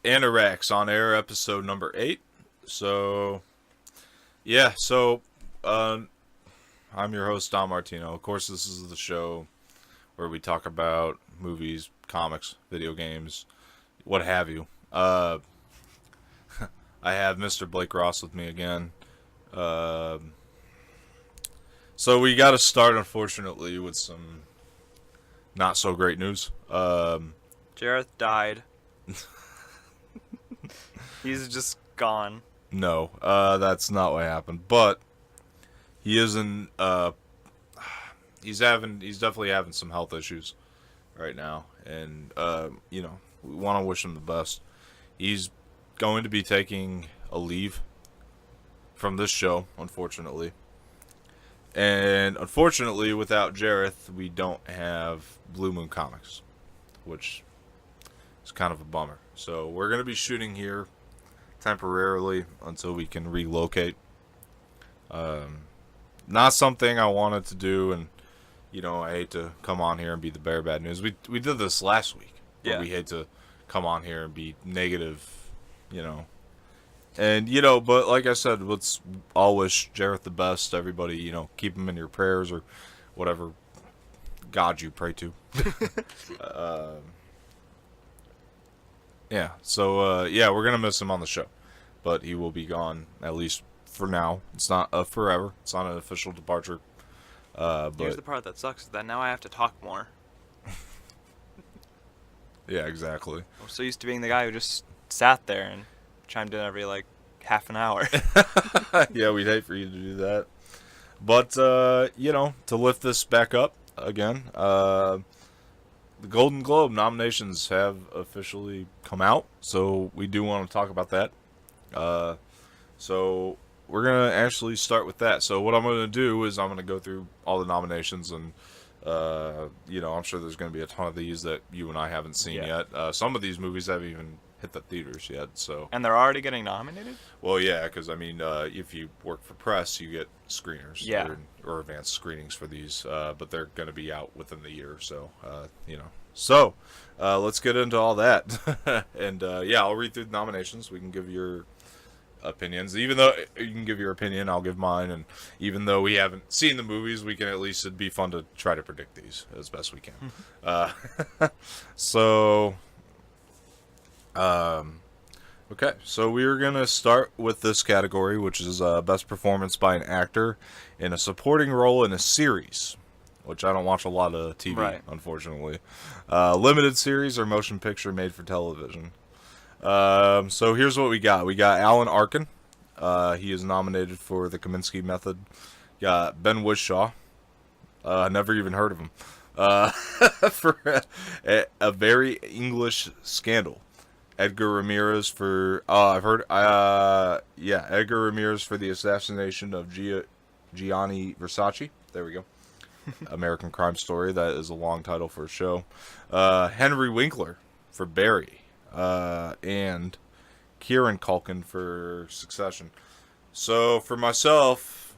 Anoraks on air, episode number 8. So, yeah, so I'm your host, Don Martino. Of course, this is the show where we talk about movies, comics, video games, what have you. I have Mr. Blake Ross with me again. Uh, so we got to start, unfortunately, with some not so great news. Jareth died. He's just gone. No, that's not what happened. But he isn't. He's definitely having some health issues right now, and we want to wish him the best. He's going to be taking a leave from this show, unfortunately. And unfortunately, without Jareth, we don't have Blue Moon Comics, which is kind of a bummer. So we're going to be shooting here temporarily until we can relocate. Not something I wanted to do, and I hate to come on here and be the bearer of bad news. We did this last week, but Yeah. we hate to come on here and be negative, And but like I said, let's all wish Jareth the best. Everybody, keep him in your prayers or whatever God you pray to. Yeah. So we're gonna miss him on the show, but he will be gone at least for now. It's not forever. It's not an official departure. Here's But the part that sucks, is that now I have to talk more. yeah, exactly. I'm so used to being the guy who just sat there and chimed in every, half an hour. Yeah, we'd hate for you to do that. But, to lift this back up again, the Golden Globe nominations have officially come out, so we do want to talk about that. So we're going to actually start with that. So what I'm going to do is I'm going to go through all the nominations, and, I'm sure there's going to be a ton of these that you and I haven't seen Yeah. yet. Some of these movies haven't even hit the theaters yet, so... And they're already getting nominated? Well, yeah, because, if you work for press, you get screeners. Yeah. Or advanced screenings for these, but they're going to be out within the year, so, So, let's get into all that. And, I'll read through the nominations. We can give your opinions. Even though you can give your opinion, I'll give mine. And even though we haven't seen the movies, we can at least, it'd be fun to try to predict these as best we can. So... Okay, so we're going to start with this category, which is Best Performance by an Actor in a Supporting Role in a Series, which I don't watch a lot of TV, Right. Unfortunately. Limited series or motion picture made for television. So here's what we got. We got Alan Arkin. He is nominated for the Kaminsky Method. Got Ben Whishaw. Never even heard of him. For a Very English Scandal. Edgar Ramirez for Edgar Ramirez for the assassination of Gianni Versace. There we go. American Crime Story. That is a long title for a show. Henry Winkler for Barry, and Kieran Culkin for Succession. So for myself,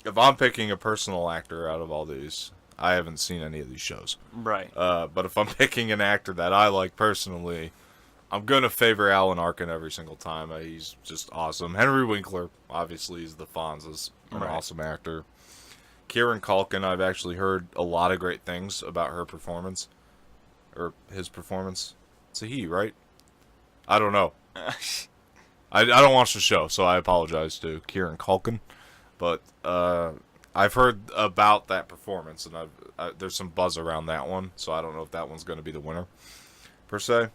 if I'm picking a personal actor out of all these, I haven't seen any of these shows. Right. But if I'm picking an actor that I like personally, I'm going to favor Alan Arkin every single time. He's just awesome. Henry Winkler, obviously, is the Fonz's. An Right. awesome actor. Kieran Culkin, I've actually heard a lot of great things about her performance. Or his performance. It's a he, right? I don't know. I don't watch the show, so I apologize to Kieran Culkin. But I've heard about that performance, and there's some buzz around that one, so I don't know if that one's going to be the winner, per se.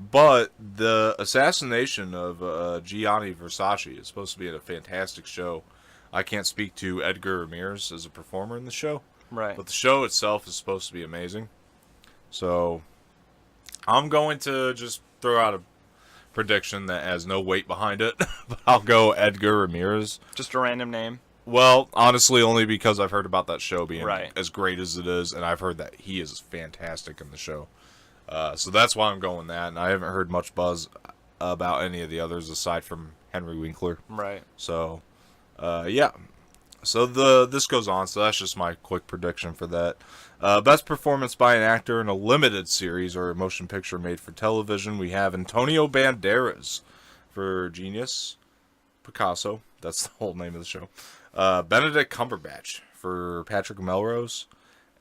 But the assassination of Gianni Versace is supposed to be a fantastic show. I can't speak to Edgar Ramirez as a performer in the show, Right. but the show itself is supposed to be amazing. So I'm going to just throw out a prediction that has no weight behind it. But I'll go Edgar Ramirez. Just a random name. Well, honestly, only because I've heard about that show being Right. as great as it is, and I've heard that he is fantastic in the show. So that's why I'm going that, and I haven't heard much buzz about any of the others aside from Henry Winkler. Right. So, So this goes on. So that's just my quick prediction for that. Best performance by an actor in a limited series or a motion picture made for television. We have Antonio Banderas for Genius, Picasso. That's the whole name of the show. Benedict Cumberbatch for Patrick Melrose.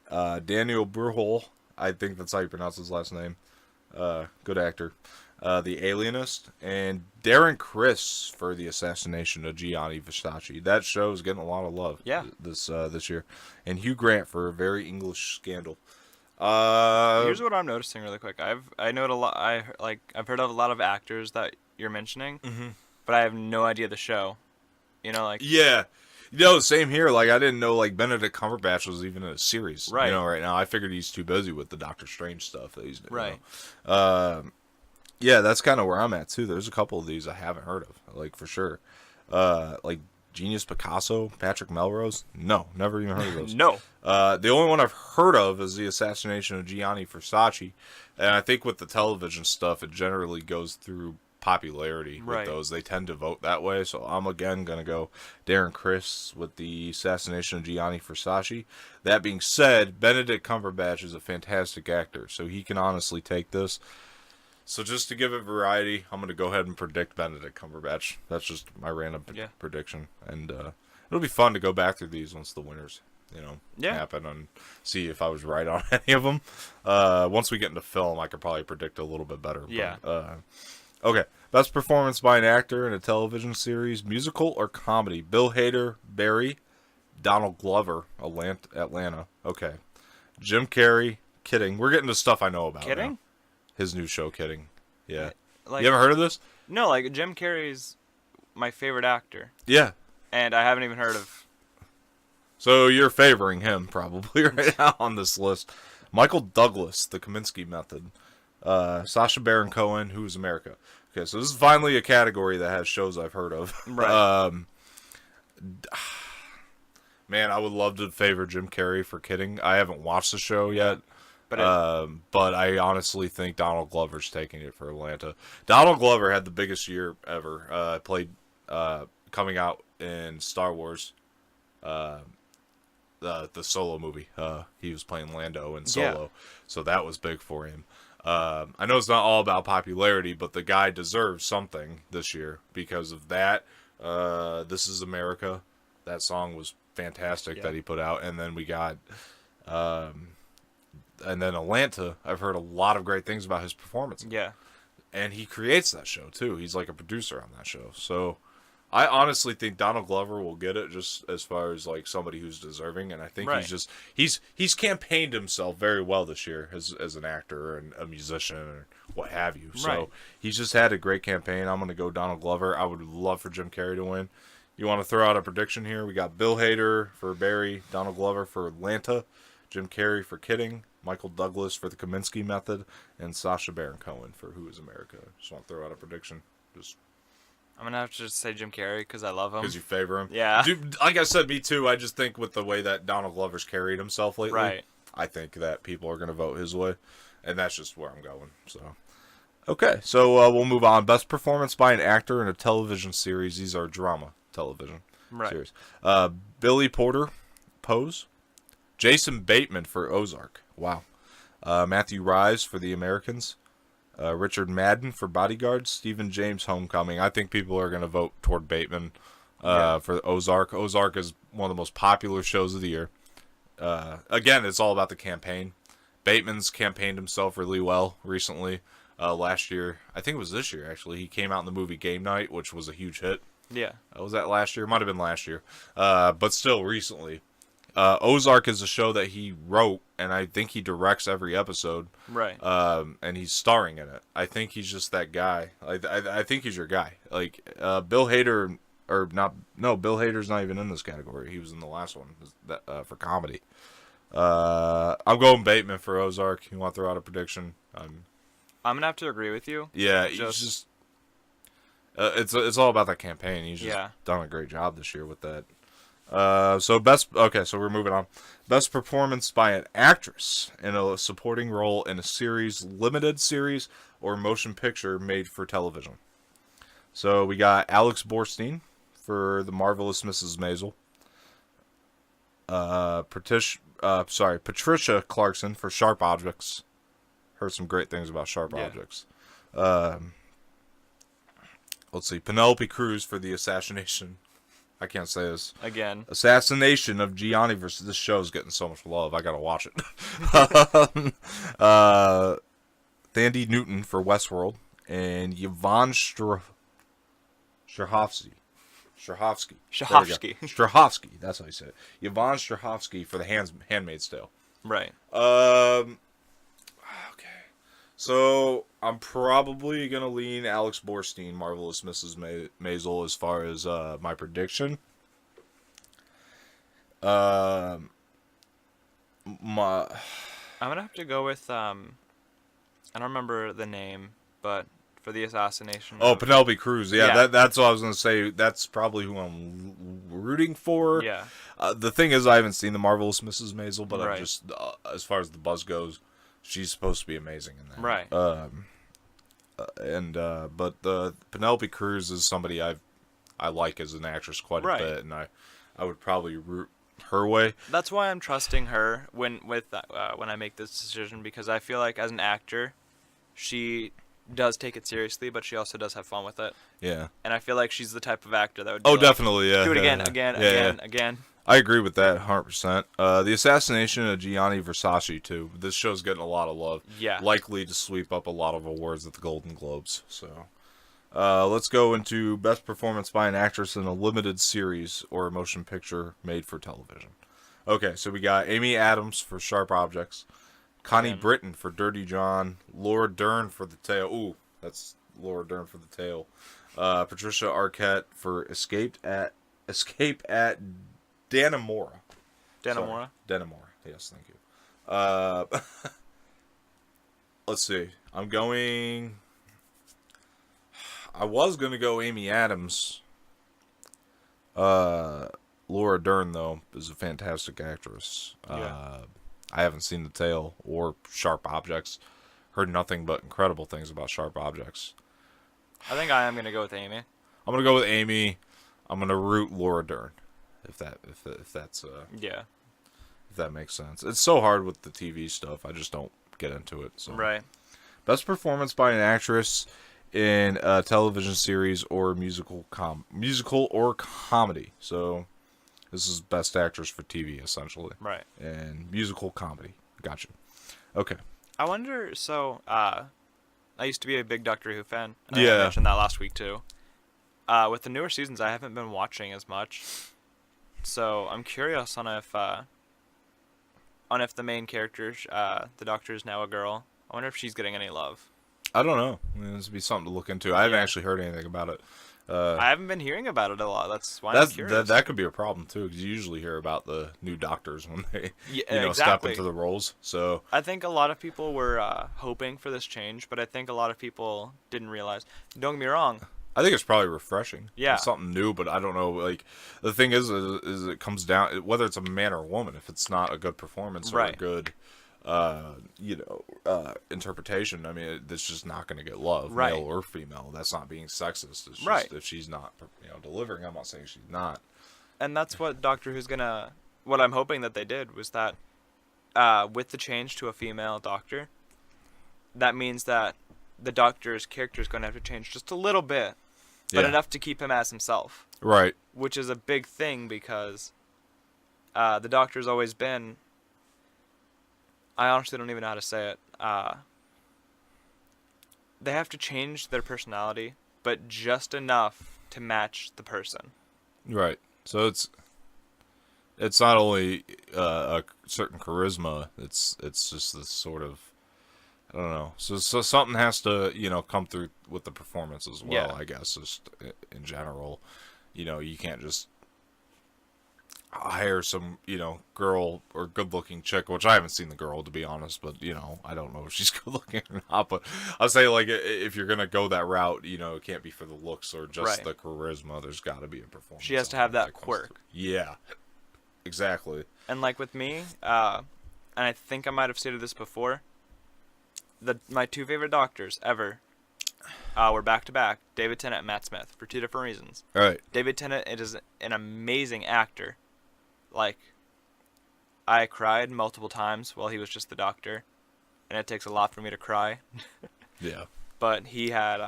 Daniel Bruhl. I think that's how you pronounce his last name. Good actor. The Alienist, and Darren Criss for the assassination of Gianni Versace. That show is getting a lot of love Yeah. this year. And Hugh Grant for A Very English Scandal. Here's what I'm noticing really quick. I know a lot. I've heard of a lot of actors that you're mentioning, but I have no idea the show. You know, like Yeah. Same here. Like, I didn't know, like, Benedict Cumberbatch was even in a series. Right. Right now. I figured he's too busy with the Doctor Strange stuff that he's doing. Right. Yeah, that's kind of where I'm at, too. There's a couple of these I haven't heard of, like, for sure. Like, Genius Picasso, Patrick Melrose. No, never even heard of those. No. The only one I've heard of is the assassination of Gianni Versace. And I think with the television stuff, it generally goes through popularity with Right. those. They tend to vote that way. So I'm, again, going to go Darren Criss with the assassination of Gianni Versace. That being said, Benedict Cumberbatch is a fantastic actor, so he can honestly take this. So just to give it variety, I'm going to go ahead and predict Benedict Cumberbatch. That's just my random prediction. And it'll be fun to go back through these once the winners, happen and see if I was right on any of them. Once we get into film, I could probably predict a little bit better. Yeah. But, okay. Best performance by an actor in a television series, musical or comedy? Bill Hader, Barry. Donald Glover, Atlanta. Okay. Jim Carrey, Kidding. We're getting to stuff I know about. Kidding? Now. His new show, Kidding. Yeah. Like, you ever heard of this? No, like Jim Carrey's my favorite actor, Yeah. and I haven't even heard of. So you're favoring him probably right now on this list. Michael Douglas, The Kaminsky Method. Sacha Baron Cohen, Who is America? Okay, so this is finally a category that has shows I've heard of. Right. Man, I would love to favor Jim Carrey for Kidding. I haven't watched the show yet. But But I honestly think Donald Glover's taking it for Atlanta. Donald Glover had the biggest year ever. Played coming out in Star Wars, the Solo movie. He was playing Lando in Solo, so that was big for him. I know it's not all about popularity, but the guy deserves something this year because of that. This Is America. That song was fantastic that he put out, and then we got. And then Atlanta, I've heard a lot of great things about his performance. yeah. And he creates that show, too. He's like a producer on that show. So I honestly think Donald Glover will get it just as far as like somebody who's deserving. And I think he's campaigned himself very well this year as an actor and a musician or what have you. So he's just had a great campaign. I'm going to go Donald Glover. I would love for Jim Carrey to win. You want to throw out a prediction here? We got Bill Hader for Barry, Donald Glover for Atlanta, Jim Carrey for Kidding, Michael Douglas for The Kaminsky Method, and Sacha Baron Cohen for Who is America. Just want to throw out a prediction. I'm gonna have to just say Jim Carrey because I love him. Because you favor him? Yeah. Dude, like I said, me too. I just think with the way that Donald Glover's carried himself lately, Right. I think that people are going to vote his way. And that's just where I'm going. So, okay. So we'll move on. Best performance by an actor in a television series. These are drama television series. Billy Porter, Pose. Jason Bateman for Ozark. Wow. Matthew Rhys for The Americans. Richard Madden for Bodyguard. Stephen James, Homecoming. I think people are going to vote toward Bateman for Ozark. Ozark is one of the most popular shows of the year. Again, it's all about the campaign. Bateman's campaigned himself really well recently. Last year, I think it was this year actually, he came out in the movie Game Night, which was a huge hit. Yeah. Was that last year? Might have been last year. But still, recently. Ozark is a show that he wrote, and I think he directs every episode. Right. And he's starring in it. I think he's just that guy. I think he's your guy. Like, Bill Hader, or not, no, Bill Hader's not even in this category. He was in the last one for comedy. I'm going Bateman for Ozark. You want to throw out a prediction? I'm going to have to agree with you. Yeah, he's just it's all about that campaign. He's just done a great job this year with that. So we're moving on. Best performance by an actress in a supporting role in a series, limited series, or motion picture made for television. So we got Alex Borstein for The Marvelous Mrs. Maisel. Patricia Clarkson for Sharp Objects. Heard some great things about Sharp Yeah. Objects. Let's see, Penelope Cruz for the assassination. I can't say this. Again. Assassination of Gianni versus. This show's getting so much love. I gotta watch it. Thandie Newton for Westworld, and Yvonne Strahovski. Strahovski. That's how you say it. Yvonne Strahovski for the Handmaid's Tale. Right. Okay. So I'm probably gonna lean Alex Borstein, Marvelous Mrs. Maisel, as far as my prediction. I'm gonna have to go with I don't remember the name, but for the assassination. Oh, Penelope Cruz. Yeah, Yeah. that's what I was gonna say. That's probably who I'm rooting for. Yeah. The thing is, I haven't seen the Marvelous Mrs. Maisel, but Right. I'm just as far as the buzz goes, she's supposed to be amazing in that. Right. But the Penelope Cruz is somebody I like as an actress quite a Right. bit, and I would probably root her way. That's why I'm trusting her when I make this decision, because I feel like as an actor, she does take it seriously, but she also does have fun with it. Yeah. And I feel like she's the type of actor that would be Oh, like, definitely. Yeah. do it again, yeah, again, yeah, again, yeah. again. I agree with that 100%. The assassination of Gianni Versace, too. This show's getting a lot of love. Yeah. Likely to sweep up a lot of awards at the Golden Globes. So, let's go into Best Performance by an Actress in a Limited Series or a Motion Picture Made for Television. Okay, so we got Amy Adams for Sharp Objects, Connie Britton for Dirty John, Laura Dern for The Tale. Ooh, that's Laura Dern for The Tale. Patricia Arquette for Escape at Dannemora. Dannemora? Dannemora. Yes, thank you. Let's see. I was going to go Amy Adams. Laura Dern, though, is a fantastic actress. Yeah. I haven't seen The Tale or Sharp Objects. Heard nothing but incredible things about Sharp Objects. I think I am going to go with Amy. I'm going to go with Amy. I'm going to root Laura Dern. If that makes sense. It's so hard with the TV stuff. I just don't get into it. So. Right. Best performance by an actress in a television series or musical or comedy. So this is best actress for TV essentially. Right. And musical comedy. Gotcha. Okay. I wonder, so, I used to be a big Doctor Who fan. I Yeah. mentioned that last week, too. With the newer seasons, I haven't been watching as much. So, I'm curious on if the main character, the Doctor, is now a girl. I wonder if she's getting any love. I don't know. I mean, this would be something to look into. I haven't Yeah. actually heard anything about it. I haven't been hearing about it a lot. That's why I'm curious. That could be a problem too, because you usually hear about the new doctors when they step exactly. into the roles. So I think a lot of people were hoping for this change, but I think a lot of people didn't realize. Don't get me wrong. I think it's probably refreshing. Yeah. It's something new, but I don't know. Like the thing is it comes down whether it's a man or a woman. If it's not a good performance or a Right. good, interpretation, I mean, it's just not going to get love, Right. male or female. That's not being sexist. It's just Right. if she's not, delivering. I'm not saying she's not. And that's what Doctor Who's gonna. What I'm hoping that they did was that, with the change to a female Doctor, that means that the Doctor's character is going to have to change just a little bit, but Yeah. enough to keep him as himself. Right. Which is a big thing because the Doctor's always been. I honestly don't even know how to say it. They have to change their personality, but just enough to match the person. Right. So it's not only a certain charisma. It's just this sort of, I don't know. So something has to come through with the performance as well. Yeah. I guess just in general, you can't just hire some girl or good looking chick, which I haven't seen the girl to be honest, but I don't know if she's good looking or not. But I'll say like if you're gonna go that route, it can't be for the looks or just Right. the charisma. There's got to be a performance. She has to have that comes quirk. through. Yeah. Exactly. And like with me, and I think I might have stated this before, my two favorite Doctors ever were back to back, David Tennant and Matt Smith, for two different reasons. All right. David Tennant is an amazing actor. Like, I cried multiple times while he was just the Doctor, and it takes a lot for me to cry. Yeah. But he had,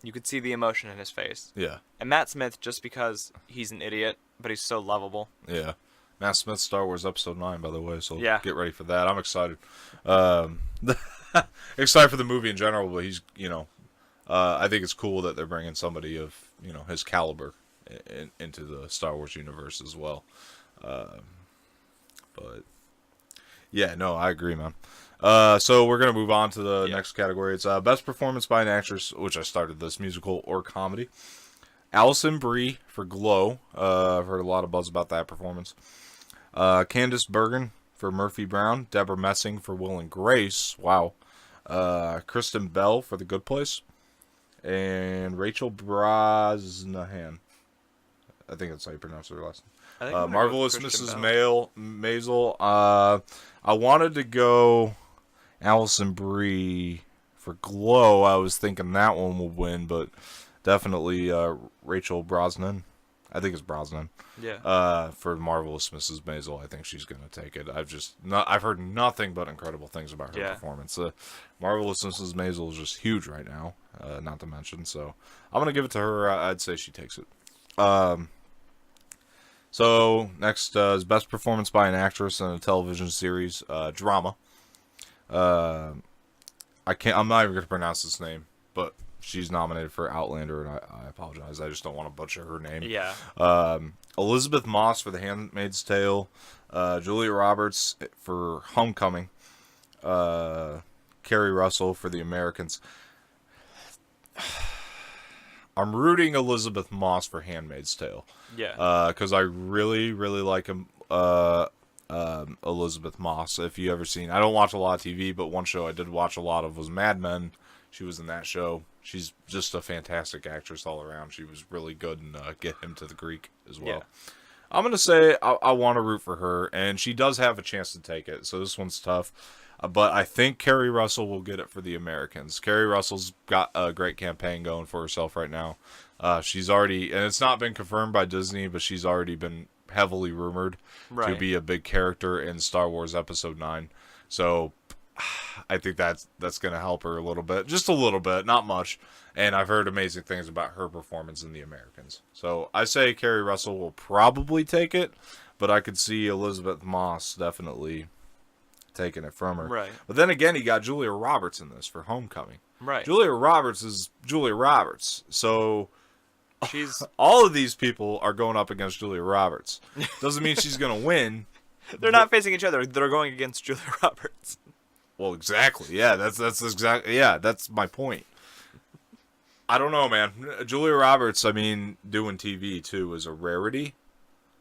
you could see the emotion in his face. Yeah. And Matt Smith, just because he's an idiot, but he's so lovable. Yeah. Matt Smith, Star Wars Episode 9, by the way, so Yeah. get ready for that. I'm excited. Excited for the movie in general, but he's, I think it's cool that they're bringing somebody of, his caliber into the Star Wars universe as well. But, yeah, no, I agree, man. So we're going to move on to the next category. It's Best Performance by an Actress, which I started this, musical or comedy. Alison Brie for Glow. I've heard a lot of buzz about that performance. Candice Bergen for Murphy Brown. Deborah Messing for Will and Grace. Wow. Kristen Bell for The Good Place. And Rachel Brosnahan. I think that's how you pronounce her last name. Marvelous Mrs. Maisel. I wanted to go Alison Brie for Glow. I was thinking that one would win, but definitely Rachel Brosnan. I think it's Brosnan. Yeah. For Marvelous Mrs. Maisel, I think she's gonna take it. I've heard nothing but incredible things about her performance. Marvelous Mrs. Maisel is just huge right now, not to mention. So I'm gonna give it to her. I'd say she takes it. So next is Best Performance by an Actress in a Television Series, Drama. I'm not even gonna pronounce this name, but she's nominated for Outlander, and I apologize. I just don't want to butcher her name. Yeah. Elizabeth Moss for The Handmaid's Tale. Julia Roberts for Homecoming. Kerry Russell for The Americans. I'm rooting Elizabeth Moss for Handmaid's Tale. Yeah. Because I really, really like Elizabeth Moss. If you ever seen, I don't watch a lot of TV, but one show I did watch a lot of was Mad Men. She was in that show. She's just a fantastic actress all around. She was really good in Get Him to the Greek as well. Yeah. I'm going to say I want to root for her, and she does have a chance to take it, so this one's tough. But I think Kerry Russell will get it for The Americans. Kerry Russell's got a great campaign going for herself right now. She's already, and it's not been confirmed by Disney, but she's already been heavily rumored to be a big character in Star Wars Episode 9. So I think that's going to help her a little bit. Just a little bit, not much. And I've heard amazing things about her performance in The Americans. So I say Kerry Russell will probably take it, but I could see Elizabeth Moss definitely taking it from her. Right. But then again, he got Julia Roberts in this for Homecoming. Right. Julia Roberts is Julia Roberts. So She's all of these people are going up against Julia Roberts. Doesn't mean she's going to win. They're not facing each other. They're going against Julia Roberts. Well, exactly. Yeah, that's exactly. Yeah, that's my point. I don't know, man. Julia Roberts, I mean, doing TV too is a rarity,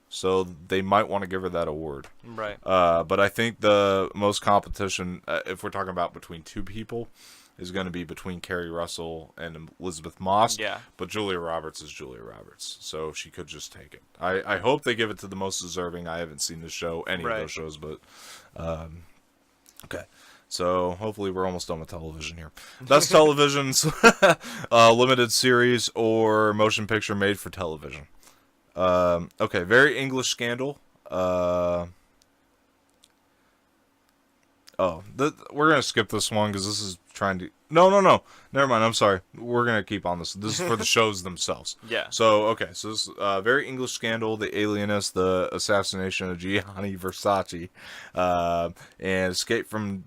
so they might want to give her that award. Right. But I think the most competition, if we're talking about between two people, is going to be between Kerry Russell and Elizabeth Moss. Yeah. But Julia Roberts is Julia Roberts, so she could just take it. I hope they give it to the most deserving. I haven't seen the show, any of those shows, but okay. So hopefully we're almost done with television here. Best television's limited series or motion picture made for television. Okay, Very English Scandal. We're gonna skip this one because this is trying to. No. Never mind. I'm sorry. We're gonna keep on this. This is for the shows themselves. Yeah. So okay. So this Very English Scandal, The Alienist, The Assassination of Gianni Versace, and Escape from.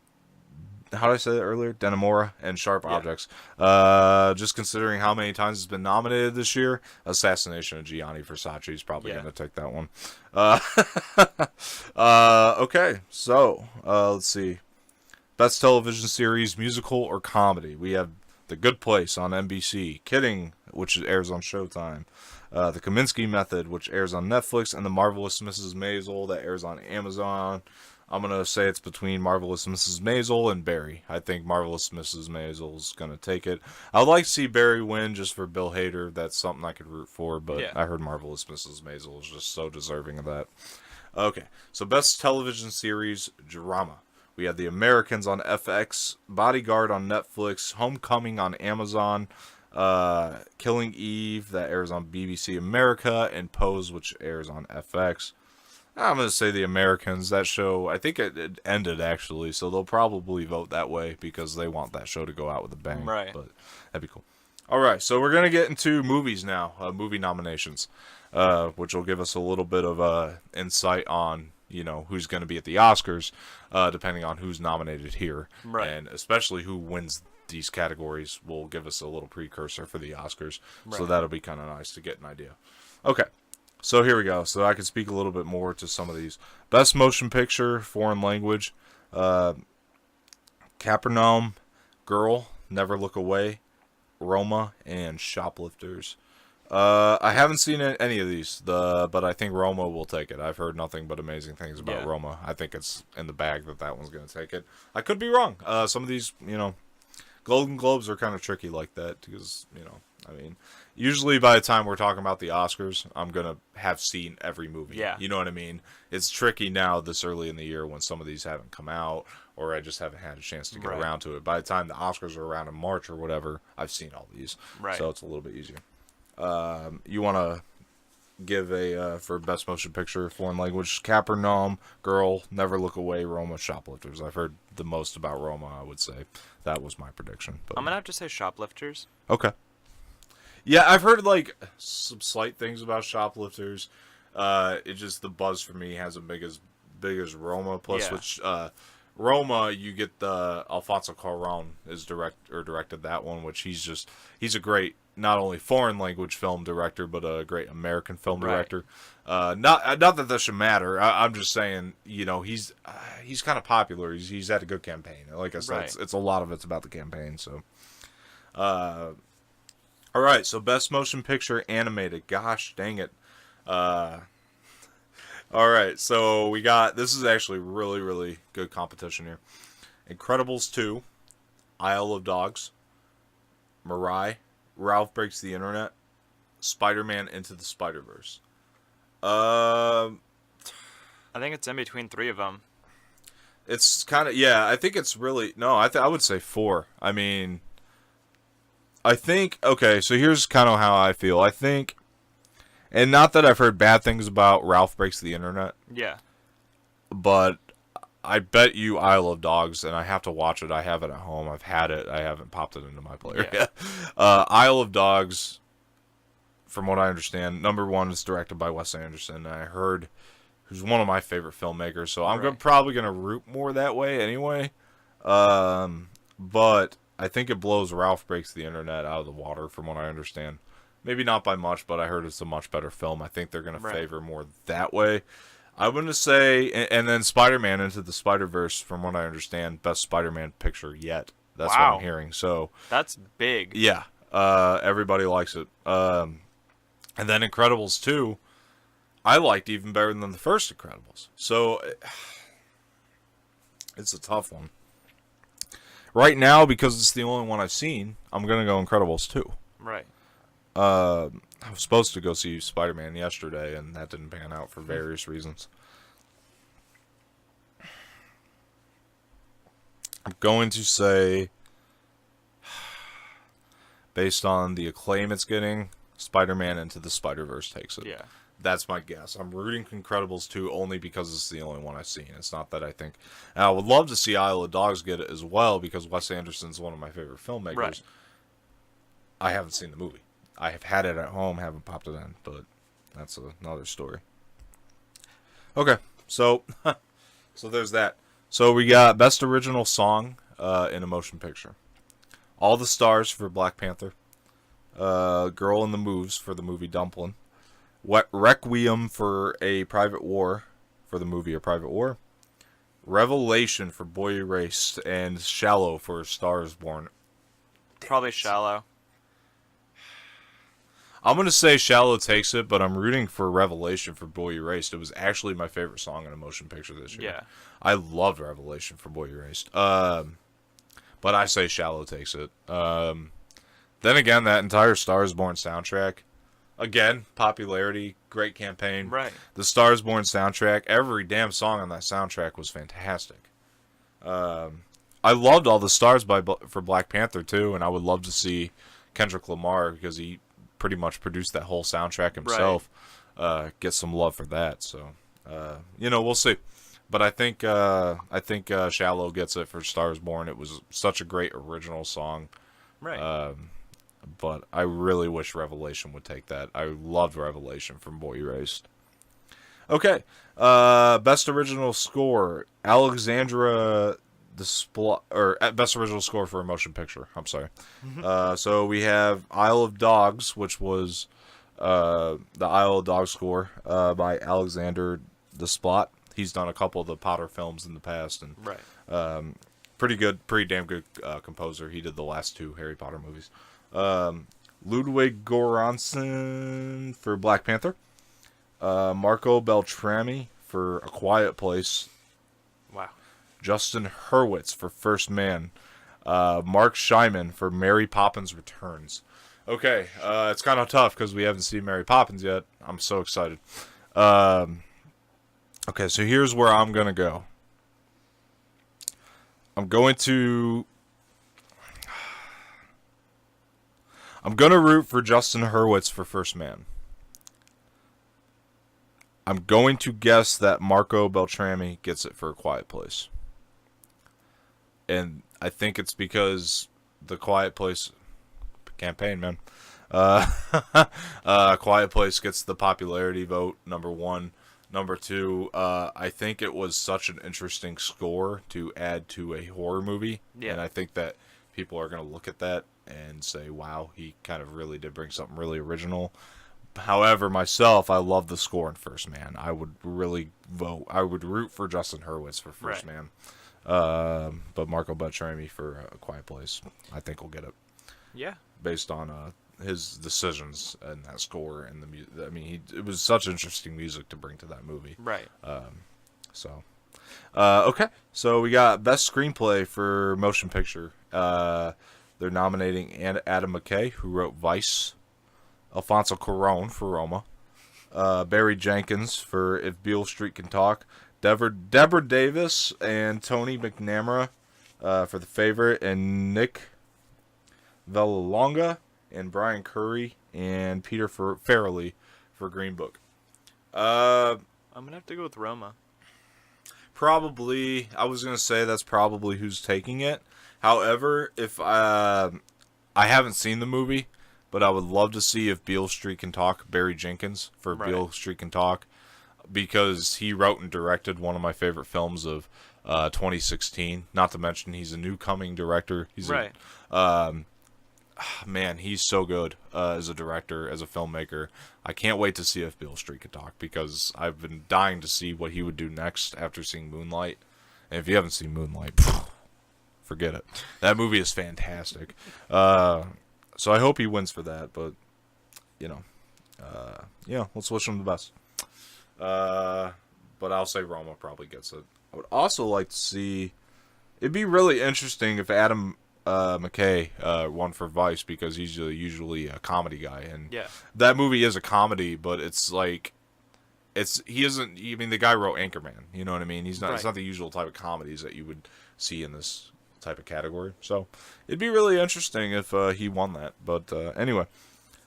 How did I say that earlier? Dannemora and Sharp Objects. Just considering how many times it's been nominated this year, Assassination of Gianni Versace is probably going to take that one. Okay, so let's see. Best television series, musical or comedy. We have The Good Place on NBC, Kidding, which airs on Showtime, The Kaminsky Method, which airs on Netflix, and The Marvelous Mrs. Maisel, that airs on Amazon. I'm going to say it's between Marvelous Mrs. Maisel and Barry. I think Marvelous Mrs. Maisel is going to take it. I would like to see Barry win just for Bill Hader. That's something I could root for, but I heard Marvelous Mrs. Maisel is just so deserving of that. Okay, so best television series, drama. We have The Americans on FX, Bodyguard on Netflix, Homecoming on Amazon, Killing Eve, that airs on BBC America, and Pose, which airs on FX. I'm going to say The Americans. That show, I think it ended actually, so they'll probably vote that way because they want that show to go out with a bang. Right. But that'd be cool. All right, so we're going to get into movies now, movie nominations, which will give us a little bit of insight on, who's going to be at the Oscars, depending on who's nominated here. Right. And especially who wins these categories will give us a little precursor for the Oscars. So Right. that'll be kind of nice to get an idea. Okay. So here we go. So I can speak a little bit more to some of these. Best Motion Picture, Foreign Language, Capernaum, Girl, Never Look Away, Roma, and Shoplifters. I haven't seen any of these, but I think Roma will take it. I've heard nothing but amazing things about Yeah. Roma. I think it's in the bag that one's going to take it. I could be wrong. Some of these, Golden Globes are kind of tricky like that because, I mean, usually by the time we're talking about the Oscars, I'm going to have seen every movie. Yeah. You know what I mean? It's tricky now this early in the year when some of these haven't come out or I just haven't had a chance to get Right. around to it. By the time the Oscars are around in March or whatever, I've seen all these. Right. So it's a little bit easier. You want to give for Best Motion Picture, Foreign Language, Capernaum, Girl, Never Look Away, Roma, Shoplifters. I've heard the most about Roma, I would say. That was my prediction. But I'm gonna have to say Shoplifters. okay. Yeah, I've heard some slight things about Shoplifters. It just the buzz for me hasn't big as Roma. Plus, Yeah. which Roma, you get the Alfonso Cuarón is directed that one, which he's a great not only foreign language film director but a great American film Right. director. Not that should matter. I'm just saying, he's kind of popular. He's had a good campaign. Like I said, Right. it's a lot of it's about the campaign. So. All right, so Best Motion Picture Animated. Gosh, dang it. All right, so we got... This is actually really, really good competition here. Incredibles 2, Isle of Dogs, Mirai, Ralph Breaks the Internet, Spider-Man Into the Spider-Verse. I think it's in between three of them. It's kind of... Yeah, I think it's really... No, I would say 4. I mean... I think... Okay, so here's kind of how I feel. I think... And not that I've heard bad things about Ralph Breaks the Internet, Yeah. but I bet you Isle of Dogs, and I have to watch it. I have it at home. I've had it. I haven't popped it into my player Yeah. yet. Isle of Dogs, from what I understand, number 1 is directed by Wes Anderson. And I heard who's one of my favorite filmmakers, so I'm Right. probably going to root more that way anyway. But I think it blows Ralph Breaks the Internet out of the water, from what I understand. Maybe not by much, but I heard it's a much better film. I think they're going to Right. favor more that way. I'm going to say, and then Spider-Man Into the Spider-Verse, from what I understand, best Spider-Man picture yet. That's what Wow. I'm hearing. So, That's big. yeah, everybody likes it. And then Incredibles 2, I liked even better than the first Incredibles. So, it's a tough one. Right now, because it's the only one I've seen, I'm going to go Incredibles 2. Right. I was supposed to go see Spider-Man yesterday, and that didn't pan out for various reasons. I'm going to say, based on the acclaim it's getting, Spider-Man Into the Spider-Verse takes it. Yeah. That's my guess. I'm rooting for Incredibles 2 only because it's the only one I've seen. It's not that I think... And I would love to see Isle of Dogs get it as well because Wes Anderson's one of my favorite filmmakers. Right. I haven't seen the movie. I have had it at home, haven't popped it in, but that's another story. Okay, so so there's that. So we got Best Original Song in a Motion Picture. All the Stars for Black Panther. Girl in the Moves for the movie Dumplin'. Requiem for A Private War for the movie A Private War. Revelation for Boy Erased. And Shallow for Stars Born. Probably Shallow. I'm going to say Shallow takes it, but I'm rooting for Revelation for Boy Erased. It was actually my favorite song in a motion picture this year. Yeah. I loved Revelation for Boy Erased. But I say Shallow takes it. Then again, that entire Stars Born soundtrack, again, popularity, great campaign. Right. The Stars Born soundtrack, every damn song on that soundtrack was fantastic. I loved all the stars for Black Panther, too, and I would love to see Kendrick Lamar, because he pretty much produced that whole soundtrack himself, get some love for that. So We'll see. But I think Shallow gets it for Stars Born. It was such a great original song. Right. But I really wish Revelation would take that. I loved Revelation from Boy Erased. Okay. Best original score, Alexandra Best original score for a motion picture. I'm sorry. So we have Isle of Dogs, which was the Isle of Dogs score by Alexander Desplat. He's done a couple of the Potter films in the past, and Right. pretty damn good composer. He did the last two Harry Potter movies. Ludwig Göransson for Black Panther. Marco Beltrami for A Quiet Place. Wow. Justin Hurwitz for First Man. Mark Scheiman for Mary Poppins Returns. Okay, it's kind of tough because we haven't seen Mary Poppins yet. I'm so excited. Okay, so here's where I'm going to go. I'm going to root for Justin Hurwitz for First Man. I'm going to guess that Marco Beltrami gets it for A Quiet Place. And I think it's because the Quiet Place campaign, man. Quiet Place gets the popularity vote, number one. Number two, I think it was such an interesting score to add to a horror movie. Yeah. And I think that people are going to look at that and say, wow, he kind of really did bring something really original. However, myself, I love the score in First Man. I would really I would root for Justin Hurwitz for First Man. But Marco Beltrami for A Quiet Place, I think will get it. Yeah. Based on his decisions and that score and the music. I mean, it was such interesting music to bring to that movie. Right. Okay. So we got Best Screenplay for Motion Picture. They're nominating Adam McKay, who wrote Vice. Alfonso Cuarón for Roma. Barry Jenkins for If Beale Street Can Talk. Deborah Davis and Tony McNamara for The Favorite. And Nick Vallelonga and Brian Curry and Peter Farrelly for Green Book. I'm going to have to go with Roma. Probably, I was going to say that's probably who's taking it. However, if I haven't seen the movie, but I would love to see If Beale Street Can Talk, Barry Jenkins for Beale Street Can Talk, because he wrote and directed one of my favorite films of 2016. Not to mention he's a new coming director. He's man, he's so good as a director, as a filmmaker. I can't wait to see If Beale Street Can Talk, because I've been dying to see what he would do next after seeing Moonlight. And if you haven't seen Moonlight, forget it. That movie is fantastic. So I hope he wins for that, but let's wish him the best. But I'll say Roma probably gets it. I would also like to see. It'd be really interesting if Adam McKay won for Vice, because he's usually a comedy guy, and that movie is a comedy, but it's like he isn't. I mean, the guy wrote Anchorman. You know what I mean? He's not. It's not the usual type of comedies that you would see in this type of category. So it'd be really interesting if he won that. But anyway,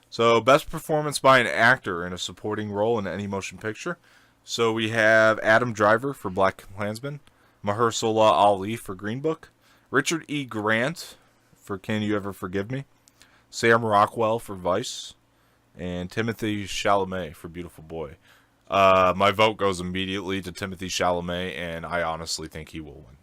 so best performance by an actor in a supporting role in any motion picture. So we have Adam Driver for BlacKkKlansman, Mahershala Ali for Green Book, Richard E. Grant for Can You Ever Forgive Me, Sam Rockwell for Vice, and Timothy Chalamet for Beautiful Boy. My vote goes immediately to Timothy Chalamet, and I honestly think he will win.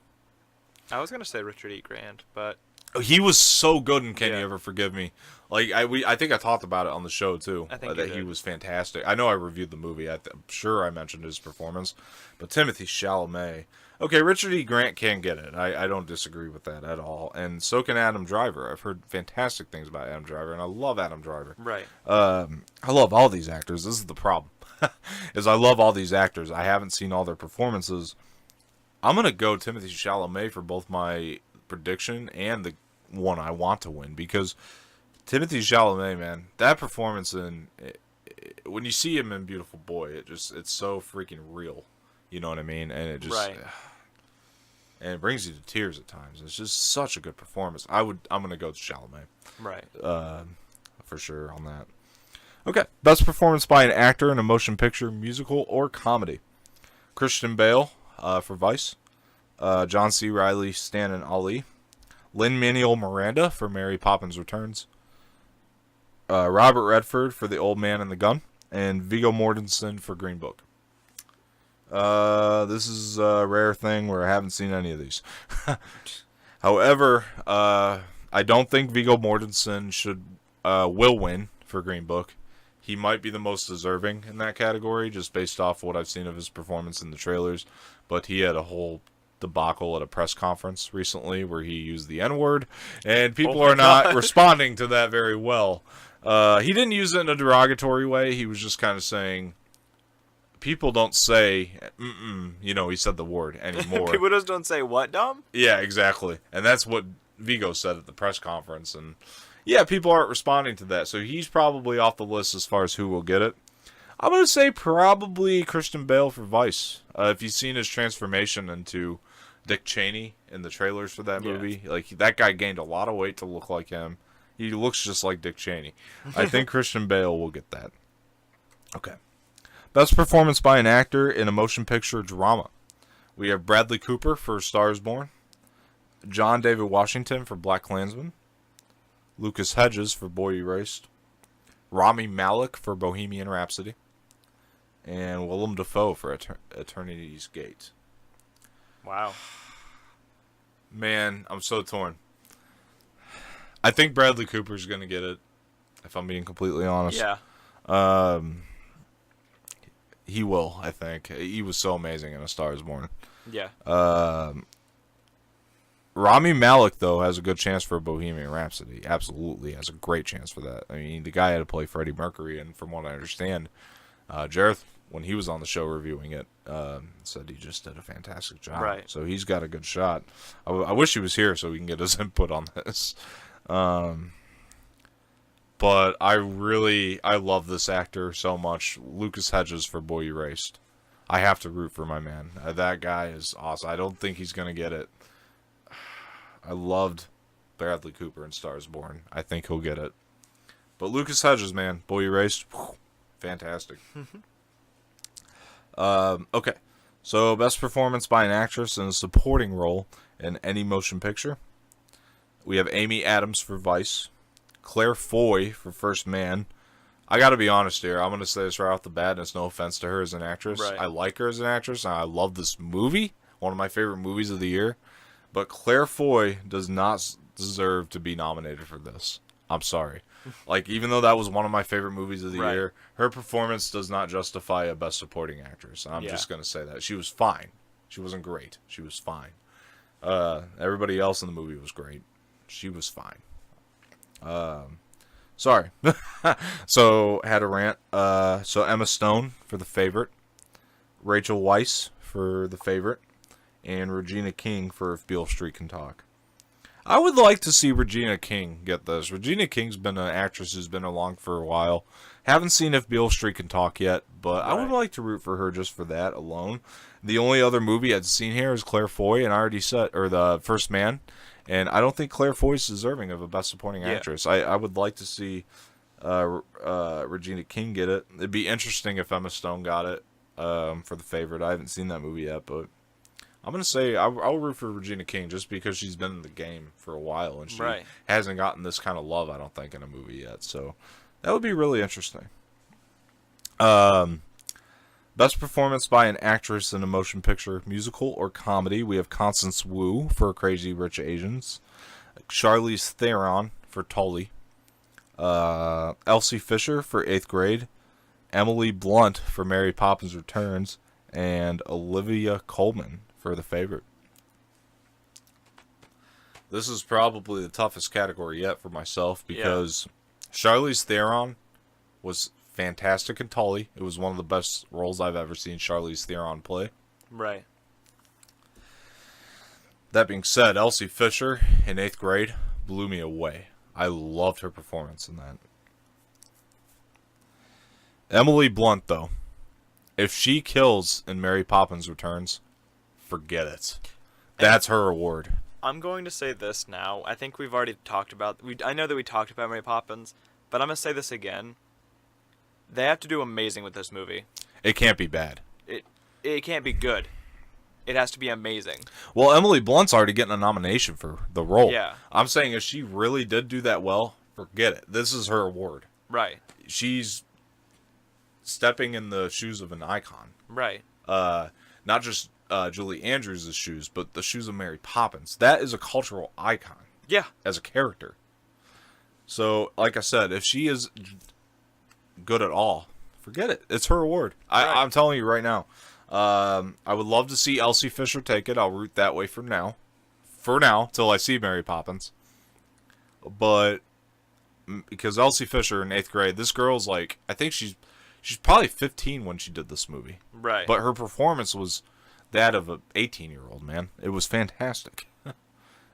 I was gonna say Richard E. Grant, but he was so good in Can You Ever Forgive Me? Like I think I talked about it on the show too. I think that he was fantastic. I know I reviewed the movie. I'm sure I mentioned his performance, but Timothy Chalamet. Okay, Richard E. Grant can get it. I don't disagree with that at all, and so can Adam Driver. I've heard fantastic things about Adam Driver, and I love Adam Driver. Right. I love all these actors. This is the problem, is I love all these actors. I haven't seen all their performances. I'm going to go Timothy Chalamet for both my prediction and the one I want to win, because Timothy Chalamet, man, that performance when you see him in Beautiful Boy, it's so freaking real. You know what I mean? And it just and it brings you to tears at times. It's just such a good performance. I'm going to go with Chalamet. Right. For sure on that. Okay, best performance by an actor in a motion picture, musical, or comedy. Christian Bale for Vice. John C. Reilly, Stan and Ali. Lin-Manuel Miranda for Mary Poppins Returns. Robert Redford for The Old Man and the Gun. And Viggo Mortensen for Green Book. This is a rare thing where I haven't seen any of these. However, I don't think Viggo Mortensen will win for Green Book. He might be the most deserving in that category, just based off what I've seen of his performance in the trailers. But he had a whole debacle at a press conference recently where he used the N-word, and people are not responding to that very well. He didn't use it in a derogatory way. He was just kind of saying, people don't say, he said the word anymore. People just don't say what, Dom? Yeah, exactly. And that's what Viggo said at the press conference. And yeah, people aren't responding to that. So he's probably off the list as far as who will get it. I'm going to say probably Christian Bale for Vice. If you've seen his transformation into Dick Cheney in the trailers for that movie, like that guy gained a lot of weight to look like him. He looks just like Dick Cheney. I think Christian Bale will get that. Okay. Best performance by an actor in a motion picture drama. We have Bradley Cooper for Stars Born. John David Washington for Black Klansman. Lucas Hedges for Boy Erased. Rami Malek for Bohemian Rhapsody. And Willem Dafoe for Eternity's Gate. Wow. Man, I'm so torn. I think Bradley Cooper's going to get it, if I'm being completely honest. Yeah. He will, I think. He was so amazing in A Star is Born. Yeah. Rami Malek, though, has a good chance for Bohemian Rhapsody. Absolutely has a great chance for that. I mean, the guy had to play Freddie Mercury, and from what I understand, Jareth, when he was on the show reviewing it, said he just did a fantastic job. Right. So he's got a good shot. I wish he was here so we can get his input on this. But I love this actor so much. Lucas Hedges for Boy Erased. I have to root for my man. That guy is awesome. I don't think he's going to get it. I loved Bradley Cooper in Stars Born. I think he'll get it. But Lucas Hedges, man, Boy Erased, fantastic. Okay, so best performance by an actress in a supporting role in any motion picture. We have Amy Adams for Vice. Claire Foy for First Man. I gotta be honest here. I'm gonna say this right off the bat, and it's no offense to her as an actress. Right. I like her as an actress, and I love this movie. One of my favorite movies of the year. But Claire Foy does not deserve to be nominated for this. I'm sorry. Like, even though that was one of my favorite movies of the year, her performance does not justify a Best Supporting Actress. I'm just gonna say that. She was fine. She wasn't great. She was fine. Everybody else in the movie was great. She was fine. Sorry. So, had a rant. So, Emma Stone for The Favorite. Rachel Weisz for The Favorite. And Regina King for If Beale Street Can Talk. I would like to see Regina King get this. Regina King's been an actress who's been along for a while. Haven't seen If Beale Street Can Talk yet, but I would like to root for her just for that alone. The only other movie I'd seen here is Claire Foy, and I already said, or The First Man. And I don't think Claire Foy is deserving of a Best Supporting Actress. I would like to see Regina King get it. It'd be interesting if Emma Stone got it for The Favorite. I haven't seen that movie yet, but I'm going to say I'll root for Regina King just because she's been in the game for a while, and she hasn't gotten this kind of love, I don't think, in a movie yet. So that would be really interesting. Best performance by an actress in a motion picture, musical, or comedy. We have Constance Wu for Crazy Rich Asians. Charlize Theron for Tully. Elsie Fisher for 8th Grade. Emily Blunt for Mary Poppins Returns. And Olivia Colman for The Favorite. This is probably the toughest category yet for myself because Charlize Theron was fantastic in Tully. It was one of the best roles I've ever seen Charlize Theron play. Right. That being said, Elsie Fisher in 8th Grade blew me away. I loved her performance in that. Emily Blunt, though, if she kills in Mary Poppins Returns, forget it. That's her award. I'm going to say this now. I think we've already talked about... I know that we talked about Mary Poppins, but I'm going to say this again. They have to do amazing with this movie. It can't be bad. it can't be good. It has to be amazing. Well, Emily Blunt's already getting a nomination for the role. Yeah. I'm saying if she really did do that well, forget it. This is her award. Right. She's stepping in the shoes of an icon. Right. Not just Julie Andrews' shoes, but the shoes of Mary Poppins. That is a cultural icon. Yeah. As a character. So, like I said, if she is good at all, forget it. It's her award. Right. I'm telling you right now. I would love to see Elsie Fisher take it. I'll root that way for now. For now, till I see Mary Poppins. But because Elsie Fisher in 8th grade, this girl's like, I think she's probably 15 when she did this movie. Right. But her performance was that of an 18-year-old, man. It was fantastic.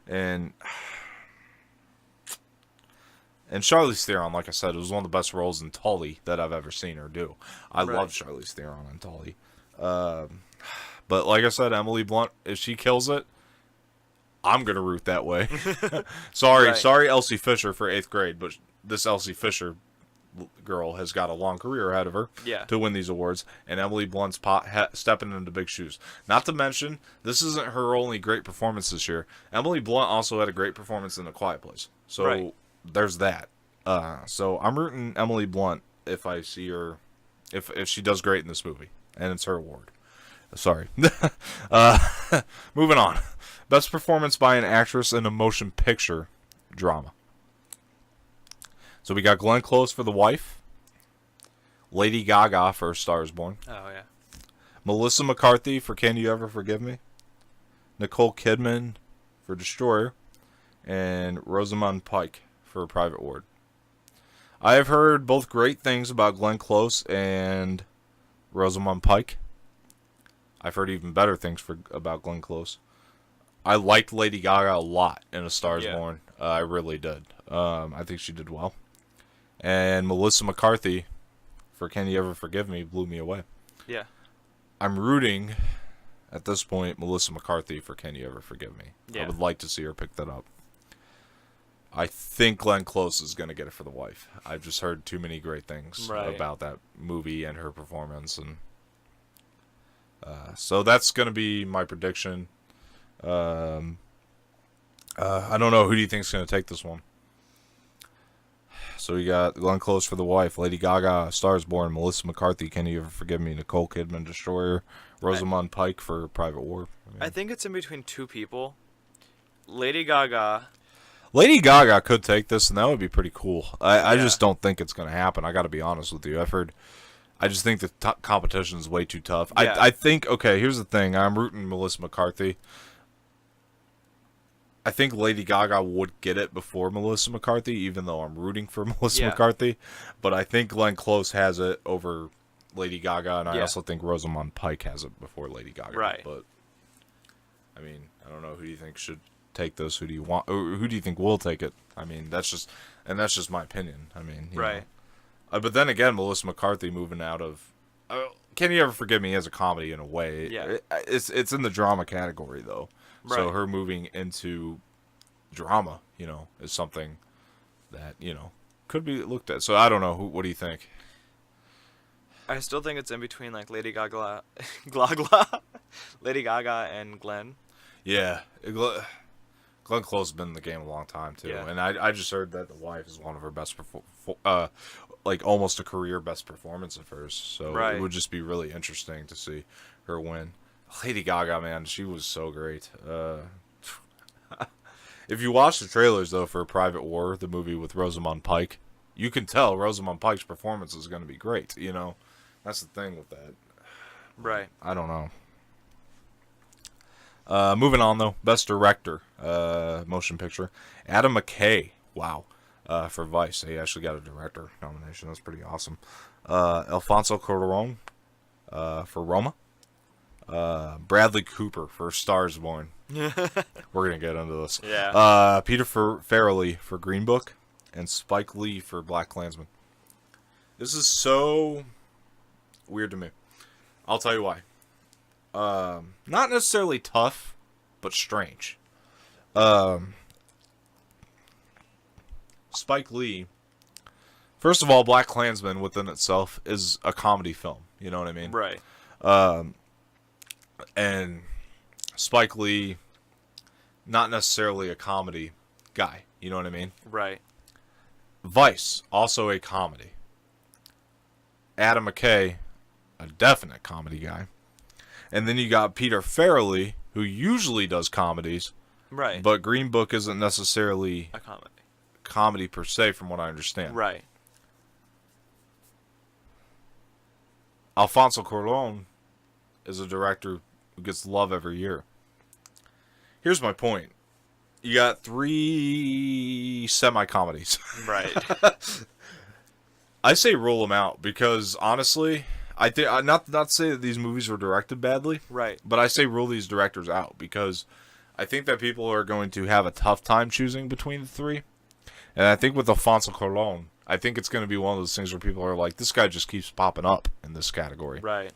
And Charlize Theron, like I said, it was one of the best roles in Tully that I've ever seen her do. I love Charlize Theron in Tully. But like I said, Emily Blunt, if she kills it, I'm going to root that way. Sorry, Elsie Fisher for 8th grade, but this Elsie Fisher girl has got a long career ahead of her to win these awards, and Emily Blunt's stepping into big shoes. Not to mention, this isn't her only great performance this year. Emily Blunt also had a great performance in A Quiet Place. So there's that. So I'm rooting Emily Blunt if I see her, if she does great in this movie, and it's her award. Sorry. Moving on. Best performance by an actress in a motion picture drama. So we got Glenn Close for The Wife, Lady Gaga for A Star Is Born, Melissa McCarthy for Can You Ever Forgive Me, Nicole Kidman for Destroyer, and Rosamund Pike for Private Ward. I have heard both great things about Glenn Close and Rosamund Pike. I've heard even better things about Glenn Close. I liked Lady Gaga a lot in A Star Is Born. I really did. I think she did well. And Melissa McCarthy for Can You Ever Forgive Me blew me away. Yeah. I'm rooting, at this point, Melissa McCarthy for Can You Ever Forgive Me. Yeah. I would like to see her pick that up. I think Glenn Close is going to get it for The Wife. I've just heard too many great things about that movie and her performance, and so that's going to be my prediction. I don't know. Who do you think is going to take this one? So we got Glenn Close for The Wife, Lady Gaga, A Star Is Born, Melissa McCarthy, Can You Ever Forgive Me, Nicole Kidman, Destroyer, Rosamund Pike for Private War. I think it's in between two people. Lady Gaga. Lady Gaga could take this, and that would be pretty cool. I just don't think it's going to happen. I got to be honest with you. I just think the competition is way too tough. Yeah. I think, okay, here's the thing. I'm rooting Melissa McCarthy. I think Lady Gaga would get it before Melissa McCarthy, even though I'm rooting for Melissa McCarthy. But I think Glenn Close has it over Lady Gaga, and I also think Rosamund Pike has it before Lady Gaga. Right. But, I mean, I don't know. Who do you think should take this? Who do you want? Or who do you think will take it? I mean, that's just my opinion. I mean, you know. But then again, Melissa McCarthy moving out of Can You Ever Forgive Me as a comedy in a way. Yeah. It's in the drama category, though. Right. So her moving into drama, is something that, could be looked at. So I don't know. What do you think? I still think it's in between like Lady Gaga, Lady Gaga and Glenn. Yeah. Glenn Close has been in the game a long time, too. Yeah. And I just heard that The Wife is one of her best, like almost a career best performance of hers. So it would just be really interesting to see her win. Lady Gaga, man, she was so great. If you watch the trailers, though, for Private War, the movie with Rosamund Pike, you can tell Rosamund Pike's performance is going to be great, That's the thing with that. Right. I don't know. Moving on, though. Best Director, Motion Picture. Adam McKay, wow, for Vice. He actually got a director nomination. That's pretty awesome. Alfonso Cuarón for Roma. Bradley Cooper for Stars Born. We're going to get into this. Yeah. Peter Farrelly for Green Book. And Spike Lee for BlacKkKlansman. This is so weird to me. I'll tell you why. Not necessarily tough, but strange. Spike Lee. First of all, BlacKkKlansman within itself is a comedy film. You know what I mean? Right. And Spike Lee, not necessarily a comedy guy. You know what I mean? Right. Vice, also a comedy. Adam McKay, a definite comedy guy. And then you got Peter Farrelly, who usually does comedies, Right. but Green Book isn't necessarily A comedy. comedy per se, from what I understand. Right. Alfonso Cuarón is a director who gets love every year. Here's my point. You got 3 semi-comedies. Right. I say rule them out because, honestly, I think not to say that these movies were directed badly, Right. but I say rule these directors out because I think that people are going to have a tough time choosing between the 3. And I think with Alfonso Cuarón, I think it's going to be one of those things where people are like, this guy just keeps popping up in this category. Right.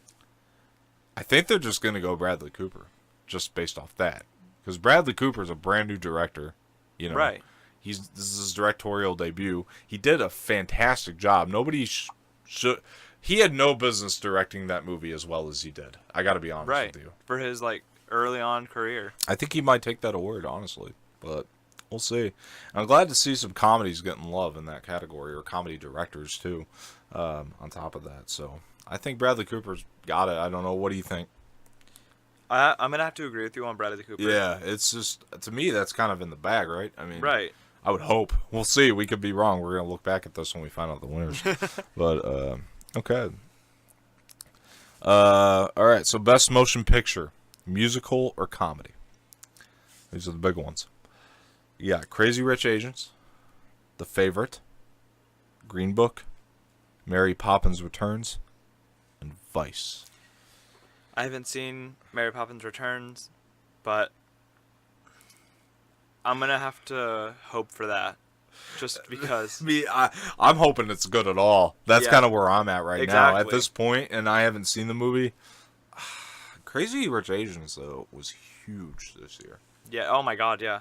I think they're just going to go Bradley Cooper, just based off that. Because Bradley Cooper is a brand new director, you know. Right. This is his directorial debut. He did a fantastic job. Nobody should. He had no business directing that movie as well as he did. I got to be honest Right. with you. For his early on career. I think he might take that award, honestly, but we'll see. I'm glad to see some comedies getting love in that category, or comedy directors too. On top of that, so I think Bradley Cooper's got it. I don't know. What do you think? I'm gonna have to agree with you on Bradley Cooper. Yeah, it's just, to me, that's kind of in the bag, right? I mean, Right. I would hope. We'll see. We could be wrong. We're gonna look back at this when we find out the winners. But okay. All right. So, best motion picture, musical or comedy? These are the big ones. You got Crazy Rich Asians, The Favorite, Green Book, Mary Poppins Returns, and Vice. I haven't seen Mary Poppins Returns, but I'm gonna have to hope for that, just because. I'm hoping it's good at all. That's Yeah. kind of where I'm at right now. At Exactly. this point, and I haven't seen the movie. Crazy Rich Asians, though, was huge this year. Yeah. Oh my God. Yeah.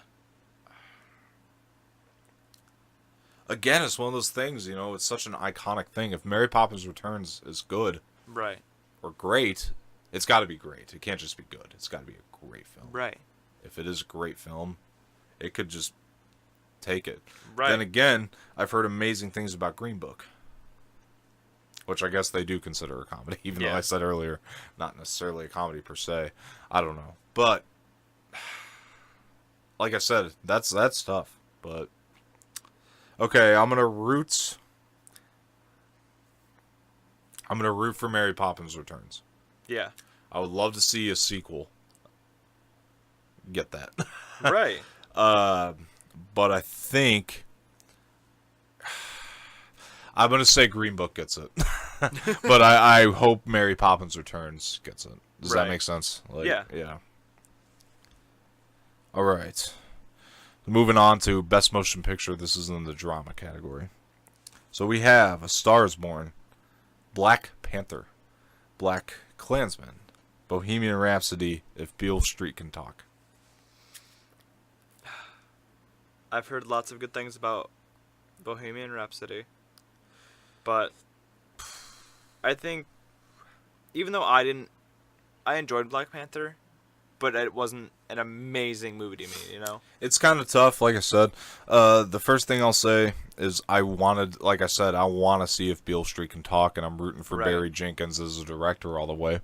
Again, it's one of those things, you know, it's such an iconic thing. If Mary Poppins Returns is good Right. or great, it's got to be great. It can't just be good. It's got to be a great film. Right. If it is a great film, it could just take it. Right. Then again, I've heard amazing things about Green Book, which I guess they do consider a comedy, even though Yeah. I said earlier, not necessarily a comedy per se. I don't know. But, like I said, that's tough. But, okay, I'm going to root for Mary Poppins Returns. Yeah. I would love to see a sequel. Get that. Right. But I think I'm gonna say Green Book gets it. But I hope Mary Poppins Returns gets it. Does that Right. make sense? Yeah. Yeah. All right. Moving on to Best Motion Picture. This is in the drama category. So we have A Star is Born, Black Panther, Black Klansman, Bohemian Rhapsody, If Beale Street Can Talk. I've heard lots of good things about Bohemian Rhapsody, but I think even though I enjoyed Black Panther, but it wasn't an amazing movie to me, you know? It's kind of tough, like I said. The first thing I'll say is I want to see If Beale Street Can Talk, and I'm rooting for Right. Barry Jenkins as a director all the way.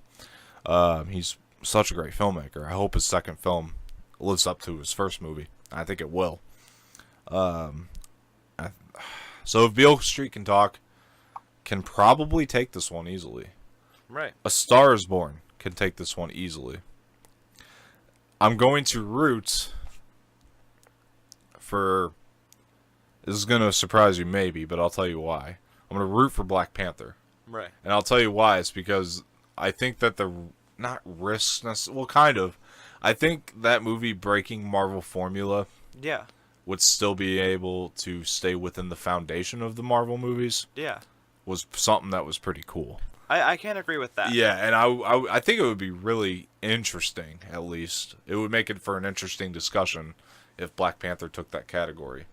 He's such a great filmmaker. I hope his second film lives up to his first movie. I think it will. So If Beale Street Can Talk can probably take this one easily. Right. A Star is Born can take this one easily. I'm going to root for... This is going to surprise you maybe, but I'll tell you why. I'm going to root for Black Panther. Right. And I'll tell you why. It's because I think that not risks... Well, kind of. I think that movie breaking Marvel formula Yeah. would still be able to stay within the foundation of the Marvel movies Yeah. was something that was pretty cool. I can't agree with that. Yeah, and I think it would be really interesting, at least. It would make it for an interesting discussion if Black Panther took that category,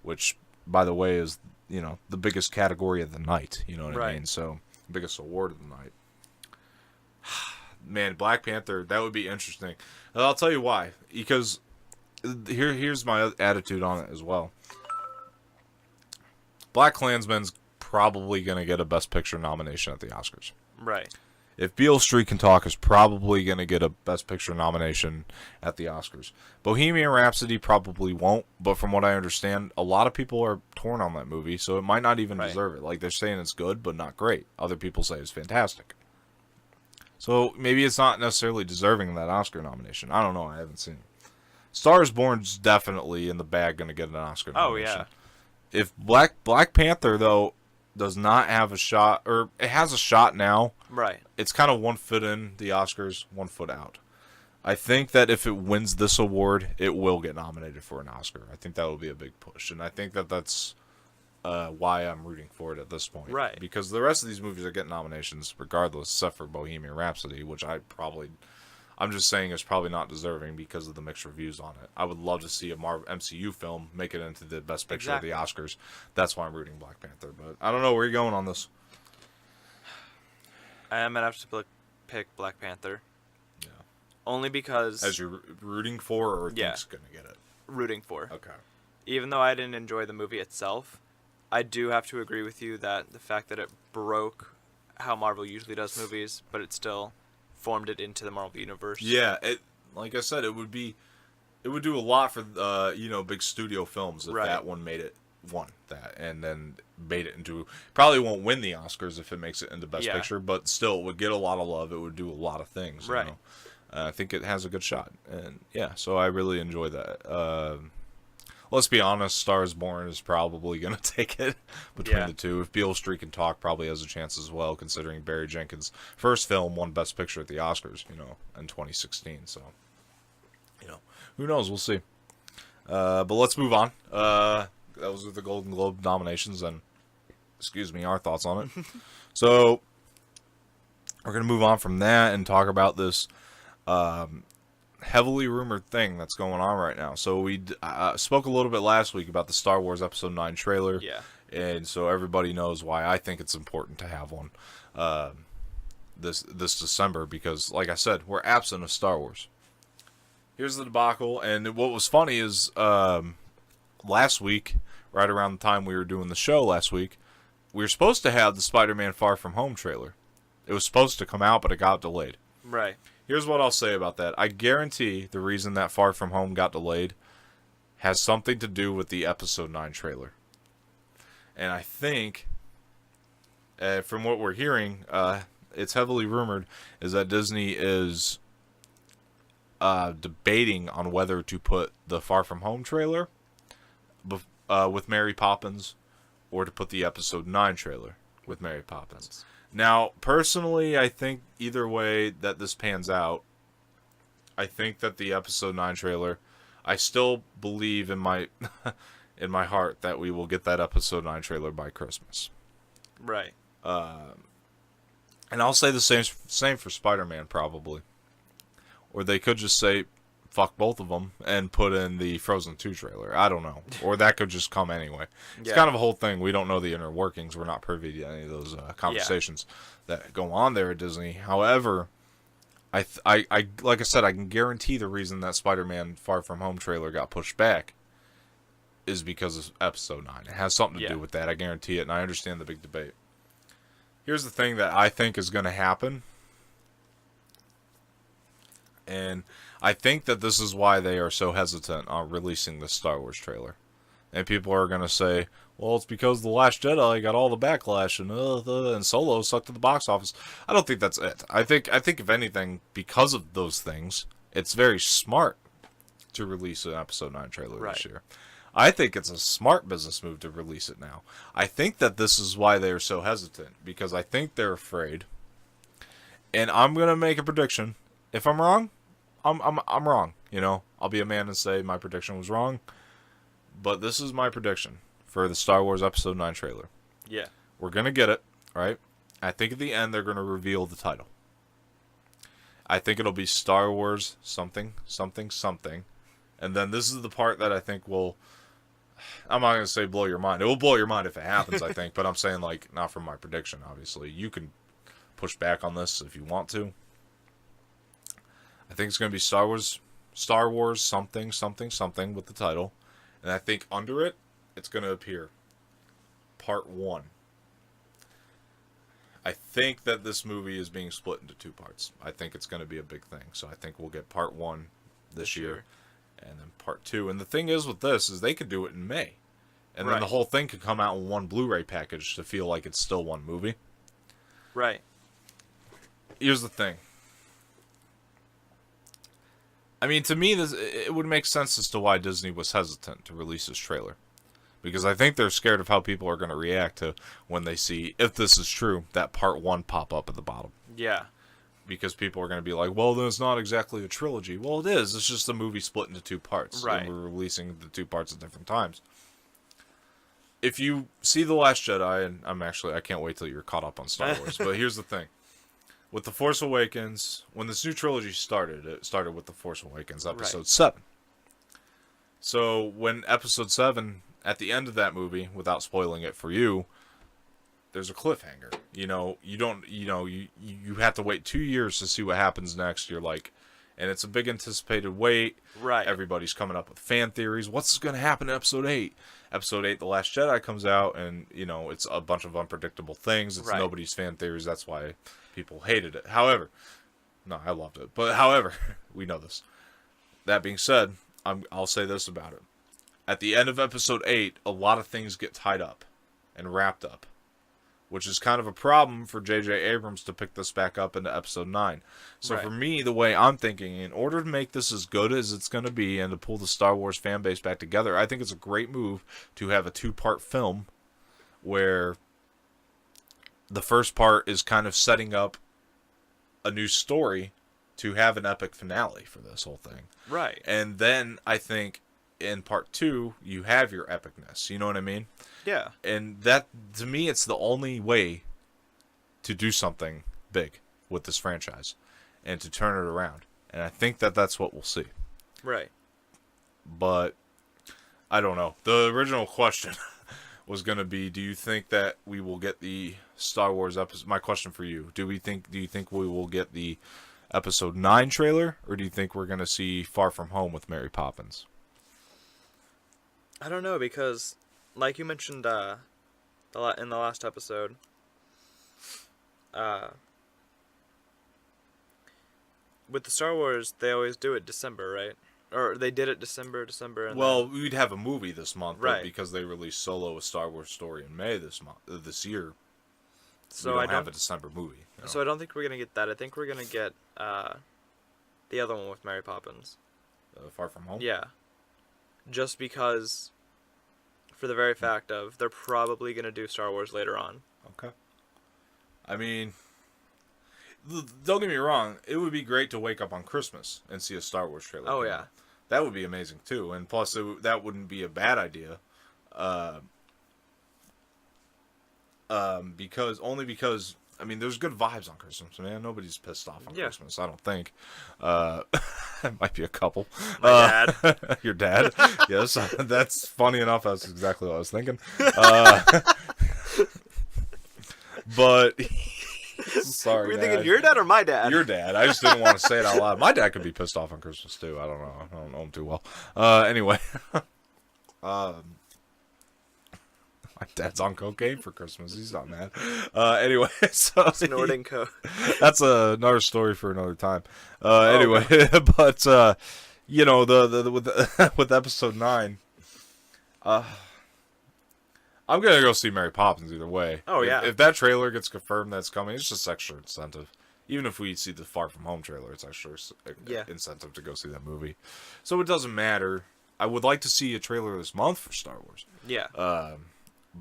which, by the way, is, you know, the biggest category of the night, you know what I Right. mean? So, biggest award of the night. man, Black Panther, that would be interesting. And I'll tell you why. Because here's my attitude on it as well. Black Klansman's probably going to get a Best Picture nomination at the Oscars. Right. If Beale Street Can Talk is probably going to get a Best Picture nomination at the Oscars. Bohemian Rhapsody probably won't, but from what I understand, a lot of people are torn on that movie, so it might not even deserve it. Like, they're saying it's good, but not great. Other people say it's fantastic. So maybe it's not necessarily deserving of that Oscar nomination. I don't know. I haven't seen it. Star is Born's definitely in the bag going to get an Oscar nomination. Oh, yeah. If Black Panther, though, does not have a shot, or it has a shot now. Right. It's kind of 1 foot in the Oscars, 1 foot out. I think that if it wins this award, it will get nominated for an Oscar. I think that will be a big push, and I think that that's why I'm rooting for it at this point. Right. Because the rest of these movies are getting nominations regardless, except for Bohemian Rhapsody, which I'm just saying is probably not deserving because of the mixed reviews on it. I would love to see a Marvel MCU film make it into the Best Picture of the Oscars. That's why I'm rooting Black Panther. But I don't know where you're going on this. I am gonna have to pick Black Panther. Yeah. Only because as you're rooting for, or think's gonna get it. Rooting for. Okay. Even though I didn't enjoy the movie itself, I do have to agree with you that the fact that it broke how Marvel usually does movies, but it still formed it into the Marvel universe. Yeah, like I said, it would do a lot for big studio films if that one won that, and then made it into, probably won't win the Oscars if it makes it into Best Picture, but still it would get a lot of love. It would do a lot of things. Right. You know? I think it has a good shot, and yeah, so I really enjoy that. Let's be honest, Star is Born is probably going to take it between the two. If Beale Street Can Talk probably has a chance as well, considering Barry Jenkins' first film won Best Picture at the Oscars, in 2016. So, who knows? We'll see. But let's move on. Those are the Golden Globe nominations, and, our thoughts on it. So, we're going to move on from that and talk about this heavily rumored thing that's going on right now. So we spoke a little bit last week about the Star Wars Episode 9 trailer. Yeah. And so everybody knows why I think it's important to have one this December, because, like I said, we're absent of Star Wars. Here's the debacle, and what was funny is last week, right around the time we were doing the show last week, we were supposed to have the Spider-Man Far From Home trailer. It was supposed to come out, but it got delayed. Right. Here's what I'll say about that. I guarantee the reason that Far From Home got delayed has something to do with the Episode 9 trailer. And I think, from what we're hearing, it's heavily rumored, is that Disney is debating on whether to put the Far From Home trailer with Mary Poppins, or to put the Episode 9 trailer with Mary Poppins. Now, personally, I think either way that this pans out, I think that the Episode 9 trailer, I still believe in my in my heart that we will get that Episode 9 trailer by Christmas. Right. And I'll say the same for Spider-Man, probably. Or they could just say, fuck both of them, and put in the Frozen 2 trailer. I don't know. Or that could just come anyway. It's kind of a whole thing. We don't know the inner workings. We're not privy to any of those conversations that go on there at Disney. However, I like I said, I can guarantee the reason that Spider-Man Far From Home trailer got pushed back is because of Episode 9. It has something to do with that. I guarantee it, and I understand the big debate. Here's the thing that I think is going to happen. And I think that this is why they are so hesitant on releasing the Star Wars trailer. And people are going to say, well, it's because The Last Jedi got all the backlash and Solo sucked at the box office. I don't think that's it. I think if anything, because of those things, it's very smart to release an Episode 9 trailer this year. I think it's a smart business move to release it now. I think that this is why they are so hesitant, because I think they're afraid. And I'm going to make a prediction. If I'm wrong, I'm wrong. I'll be a man and say my prediction was wrong. But this is my prediction for the Star Wars Episode 9 trailer. Yeah. We're going to get it, right? I think at the end they're going to reveal the title. I think it'll be Star Wars something, something, something. And then this is the part that I think will, I'm not going to say blow your mind. It will blow your mind if it happens, I think. But I'm saying, not from my prediction, obviously. You can push back on this if you want to. I think it's going to be Star Wars something, something, something with the title. And I think under it, it's going to appear Part 1. I think that this movie is being split into 2 parts. I think it's going to be a big thing. So I think we'll get Part 1 this year, and then Part 2. And the thing is with this is they could do it in May. And then the whole thing could come out in one Blu-ray package to feel like it's still one movie. Right. Here's the thing. I mean, to me, it would make sense as to why Disney was hesitant to release this trailer. Because I think they're scared of how people are going to react to when they see, if this is true, that Part 1 pop up at the bottom. Yeah. Because people are going to be like, well, then it's not exactly a trilogy. Well, it is. It's just a movie split into 2 parts. Right. And we're releasing the 2 parts at different times. If you see The Last Jedi, and I can't wait till you're caught up on Star Wars, but here's the thing. With The Force Awakens, when this new trilogy started, it started with The Force Awakens, Episode 7. So when Episode 7, at the end of that movie, without spoiling it for you, there's a cliffhanger. You have to wait 2 years to see what happens next. You're like, and it's a big anticipated wait. Right. Everybody's coming up with fan theories. What's going to happen in Episode 8? Episode 8, The Last Jedi comes out, and, it's a bunch of unpredictable things. It's nobody's fan theories. That's why people hated it. However, no, I loved it. But however, we know this. That being said, I'll say this about it. At the end of Episode 8, a lot of things get tied up and wrapped up, which is kind of a problem for J.J. Abrams to pick this back up into Episode 9. So for me, the way I'm thinking, in order to make this as good as it's going to be and to pull the Star Wars fan base back together, I think it's a great move to have a 2-part film where the first part is kind of setting up a new story to have an epic finale for this whole thing. Right. And then I think in Part 2, you have your epicness. You know what I mean? Yeah. And that, to me, it's the only way to do something big with this franchise and to turn it around. And I think that that's what we'll see. Right. But I don't know. The original question was going to be, do you think that we will get the Star Wars episode? My question for you, do you think we will get the Episode 9 trailer, or do you think we're going to see Far From Home with Mary Poppins? I don't know, because like you mentioned in the last episode, with the Star Wars, they always do it December, right? Or they did it December. And well, we'd have a movie this month, right? But because they released Solo: A Star Wars Story in May this year, so we don't have a December movie. So I don't think we're gonna get that. I think we're gonna get the other one with Mary Poppins. Far From Home. Yeah. Just because, for the very fact of, they're probably gonna do Star Wars later on. Okay. I mean, don't get me wrong. It would be great to wake up on Christmas and see a Star Wars trailer. Oh yeah. That would be amazing too, and plus that wouldn't be a bad idea, because I mean there's good vibes on Christmas, man. Nobody's pissed off on Christmas, I don't think. Might be a couple. My dad. Your dad? Yes, that's funny enough. That's exactly what I was thinking. But. Sorry, Were you Dad. thinking your dad or my dad? Your dad. I just didn't want to say it out loud. My dad could be pissed off on Christmas too. I don't know. I don't know him too well. Anyway, my dad's on cocaine for Christmas. He's not mad. Anyway, so Snorting coke. That's another story for another time. Anyway, but with Episode 9, I'm gonna go see Mary Poppins either way. Oh yeah. If that trailer gets confirmed that's coming, it's just extra incentive. Even if we see the Far From Home trailer, it's extra incentive to go see that movie. So it doesn't matter. I would like to see a trailer this month for Star Wars. Yeah.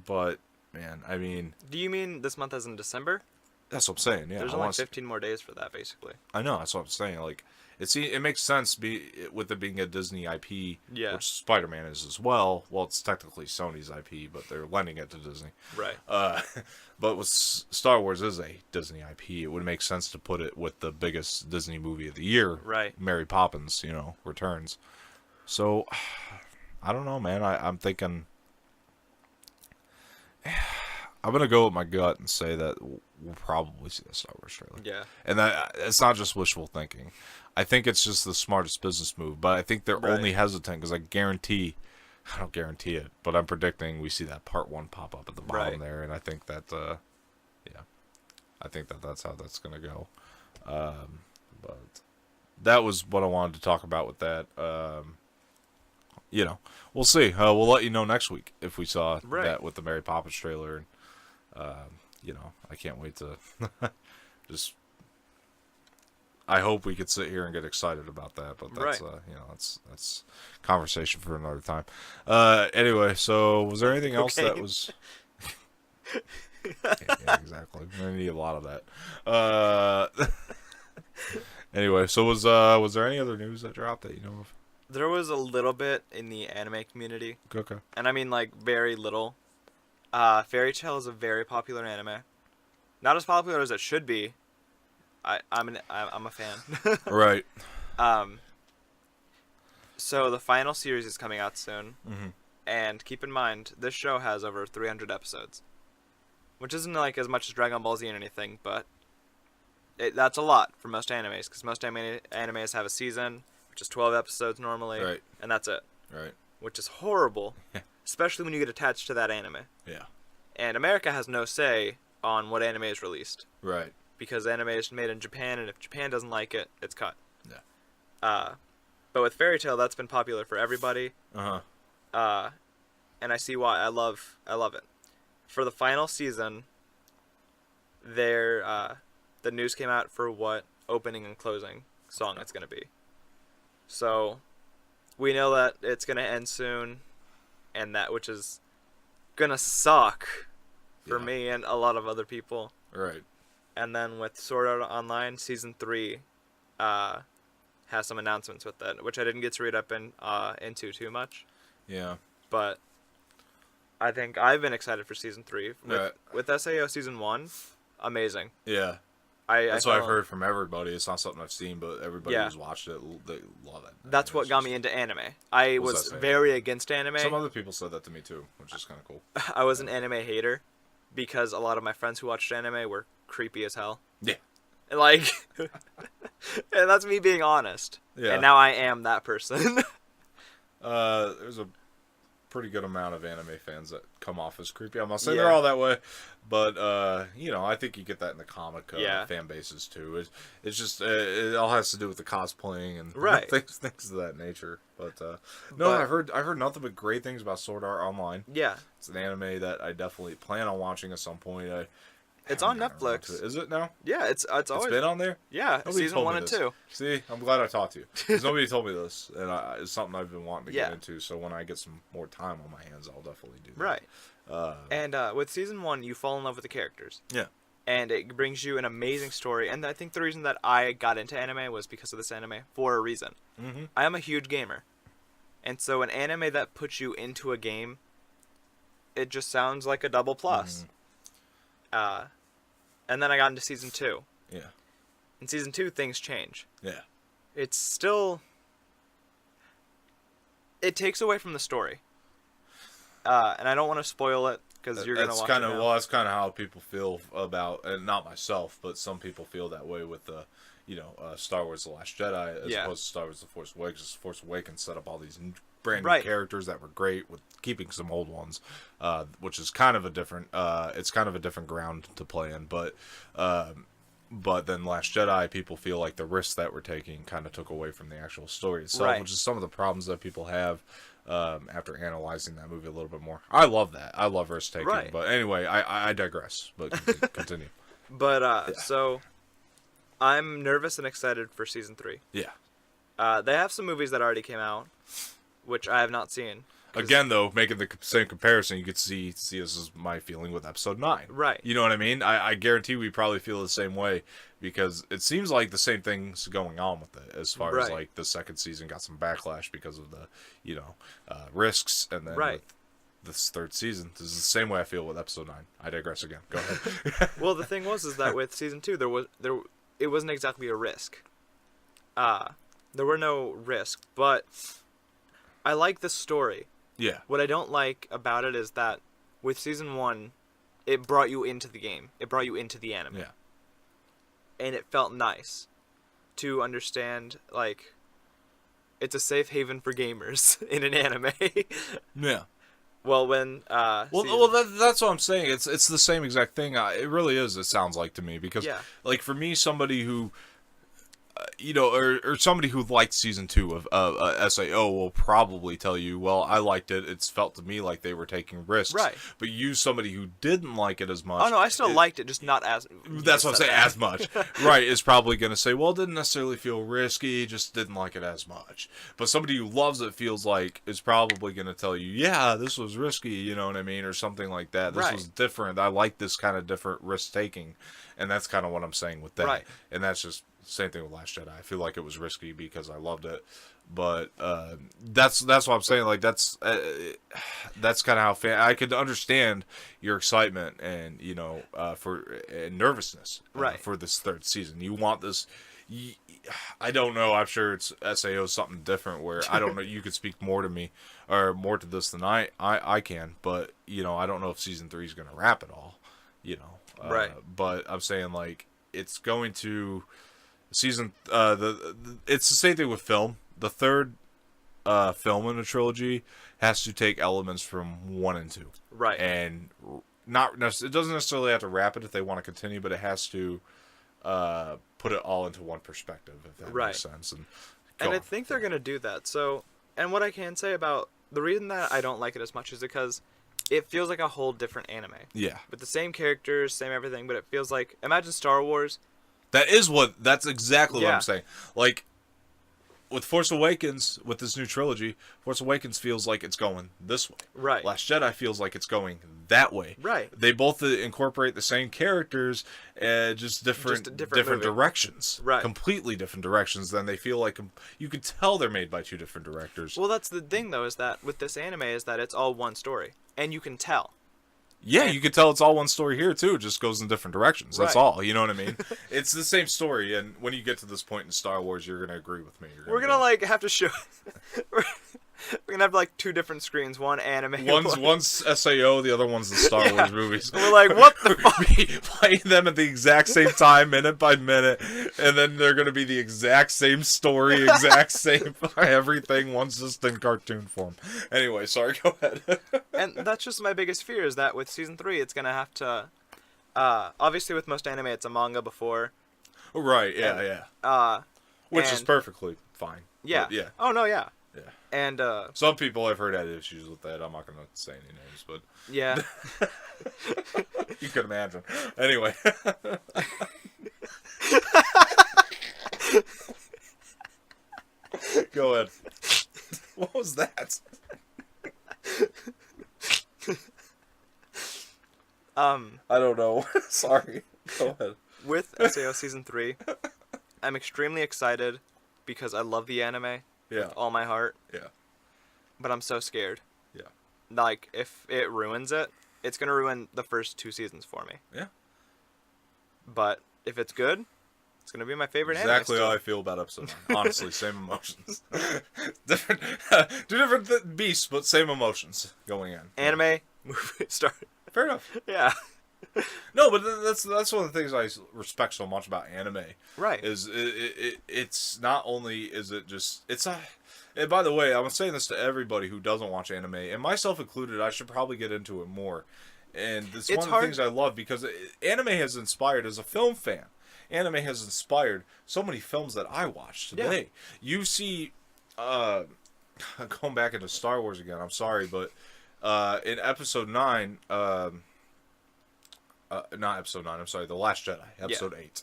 But man, I mean. Do you mean this month as in December? That's what I'm saying. Yeah. There's only 15 more days for that, basically. I know. That's what I'm saying. Like. It makes sense with it being a Disney IP, which Spider-Man is as well. Well, it's technically Sony's IP, but they're lending it to Disney. Right. But with Star Wars is a Disney IP, it would make sense to put it with the biggest Disney movie of the year, right? Mary Poppins, returns. So, I don't know, man. I'm thinking I'm gonna go with my gut and say that we'll probably see the Star Wars trailer. Yeah. And that it's not just wishful thinking. I think it's just the smartest business move, but I think they're Right. only hesitant because I don't guarantee it, but I'm predicting we see that part 1 pop up at the bottom Right. there, and I think that, yeah, I think that that's how that's gonna go. But that was what I wanted to talk about with that. We'll see. We'll let you know next week if we saw Right. that with the Mary Poppins trailer. And I can't wait to just. I hope we could sit here and get excited about that, but that's Right. that's conversation for another time. Anyway, so was there anything else that Okay. was? Yeah, exactly. We're gonna need a lot of that. Anyway, so was there any other news that dropped that you know of? There was a little bit in the anime community, Okay. and I mean like very little. Fairy Tail is a very popular anime. Not as popular as it should be. I'm a fan. Right. Um, so the final series is coming out soon, Mm-hmm. and keep in mind this show has over 300 episodes, which isn't like as much as Dragon Ball Z and anything, but that's a lot for most animes because most animes have a season, which is 12 episodes normally, Right. and that's it, Right. which is horrible, Yeah. especially when you get attached to that anime. Yeah. And America has no say on what anime is released Right. because anime is made in Japan, and if Japan doesn't like it, it's cut. Yeah. But with Fairy Tail, that's been popular for everybody. Uh huh. And I see why. I love it. For the final season, the news came out for what opening and closing song it's gonna be. So, we know that it's gonna end soon, and that which is gonna suck for Yeah. me and a lot of other people. Right. And then with Sword Art Online season 3, has some announcements with that, which I didn't get to read up into too much. Yeah. But I think I've been excited for season 3. Right. With SAO season 1, amazing. Yeah. I That's what I've fell- heard from everybody. It's not something I've seen, but everybody Yeah. who's watched it, they love it. That's what got me into anime. I What was was that saying? very against anime. Some other people said that to me too, which is kind of cool. I was an anime hater because a lot of my friends who watched anime were creepy as hell. Yeah. Like, and that's me being honest. Yeah. And now I am that person. There's a pretty good amount of anime fans that come off as creepy. I'm not saying Yeah. they're all that way, but I think you get that in the comic Yeah. fan bases too. It's just it all has to do with the cosplaying and Right. things of that nature. But no, But- I've heard nothing but great things about Sword Art Online. Yeah. It's an anime that I definitely plan on watching at some point. It's haven't on gotten around to Netflix. it. Is it now? Yeah, it's It's always been on there? yeah, Nobody season told 1 me and this. 2. See, I'm glad I talked to you. Because nobody told me this, and it's something I've been wanting to Yeah. get into. So when I get some more time on my hands, I'll definitely do that. Right. And with season 1, you fall in love with the characters. Yeah. And it brings you an amazing story. And I think the reason that I got into anime was because of this anime for a reason. Mm-hmm. I am a huge gamer. And so an anime that puts you into a game, it just sounds like a double plus. And then I got into season 2. Yeah. In season 2, things change. Yeah. It's still... It takes away from the story. And I don't want to spoil it, because you're going to watch it now. Well, that's kind of how people feel about, and not myself, but some people feel that way with the, Star Wars: The Last Jedi as Yeah. opposed to Star Wars: The Force Awakens. Force Awakens set up all these brand new Right. characters that were great, with keeping some old ones, which is kind of a different. It's kind of a different ground to play in, but then Last Jedi, people feel like the risks that we're taking kind of took away from the actual story itself, Right. which is some of the problems that people have. After analyzing that movie a little bit more, I love that. I love risk taking. Right. But anyway, I digress. But continue. But, so... I'm nervous and excited for season 3. Yeah. They have some movies that already came out, which I have not seen. 'Cause- Again, though, making the same comparison, you could see this is my feeling with episode 9. Right. You know what I mean? I guarantee we probably feel the same way, because it seems like the same thing's going on with it, as far as Right. like the second season got some backlash because of the risks, and then Right. with this third season, this is the same way I feel with episode 9. I digress again. Go ahead. Well, the thing was that with season 2, it wasn't exactly a risk. There were no risks, but I like the story. Yeah. What I don't like about it is that with season 1, it brought you into the game. It brought you into the anime. Yeah. And it felt nice. to understand, like, it's a safe haven for gamers in an anime. Yeah. Well, when That's what I'm saying. It's the same exact thing. It really is. It sounds like to me because, Yeah. like, for me, somebody who, or somebody who liked season 2 of SAO will probably tell you, well, I liked it. It's felt to me like they were taking risks. Right. But you, somebody who didn't like it as much. Oh no, I still liked it, just not as. That's what I'm saying. As much, right? Is probably going to say, well, it didn't necessarily feel risky. Just didn't like it as much. But somebody who loves it feels like is probably going to tell you, yeah, this was risky. You know what I mean, or something like that. This was different. I like this kind of different risk taking, and that's kind of what I'm saying with that. Right. And that's just. Same thing with Last Jedi. I feel like it was risky because I loved it, but that's what I'm saying. Like that's kind of how I could understand your excitement and for nervousness for this third season. You want this. I don't know. I'm sure it's SAO something different where I don't know. You could speak more to me or more to this than I can, but I don't know if season 3 is going to wrap it all. Right. But I'm saying like it's going to. Season it's the same thing with film. The third film in the trilogy has to take elements from 1 and 2, Right. and it doesn't necessarily have to wrap it if they want to continue, but it has to put it all into one perspective, if that makes sense. And I think they're gonna do that. So, and what I can say about the reason that I don't like it as much is because it feels like a whole different anime. Yeah, With the same characters, same everything, but it feels like, imagine Star Wars. That's exactly what I'm saying. Like, with Force Awakens, with this new trilogy, Force Awakens feels like it's going this way. Right. Last Jedi feels like it's going that way. Right. They both incorporate the same characters, just different directions. Right. Completely different directions. Then they feel like you can tell they're made by two different directors. Well, that's the thing, though, is that with this anime is that it's all one story. And you can tell. Yeah, you can tell it's all one story here, too. It just goes in different directions. That's Right. all. You know what I mean? It's the same story, and when you get to this point in Star Wars, you're going to agree with me. We're going to, like, have to show... We're going to have, like, two different screens. One anime. One's SAO, the other one's the Star Wars movies. And we're like, what the fuck? Playing them at the exact same time, minute by minute, and then they're going to be the exact same story, exact same everything. One's just in cartoon form. Anyway, sorry, go ahead. And that's just my biggest fear, is that with Season 3, it's going to have to... obviously, with most anime, it's a manga before. Right, yeah. Which is perfectly fine. Yeah. But, yeah. Oh, no, yeah. Yeah. And, some people have heard had issues with that. I'm not going to say any names, but... Yeah. You can imagine. Anyway. Go ahead. What was that? I don't know. Sorry. Go ahead. With SAO Season 3, I'm extremely excited because I love the anime with all my heart. Yeah. But I'm so scared. Yeah. Like, if it ruins it, it's going to ruin the first 2 seasons for me. Yeah. But if it's good, it's going to be my favorite anime. Exactly how I feel about episode 9. Honestly, same emotions. Different, two different beasts, but same emotions going in. Anime, movie, start. Fair enough. Yeah. No, but that's one of the things I respect so much about anime. Right. Is it's not only is it just it's a. And by the way, I'm saying this to everybody who doesn't watch anime, and myself included. I should probably get into it more. And it's one of the things I love because anime has inspired, as a film fan, anime has inspired so many films that I watch today. Yeah. You see, going back into Star Wars again, I'm sorry, but in episode 9, not episode 9, I'm sorry, The Last Jedi, episode 8,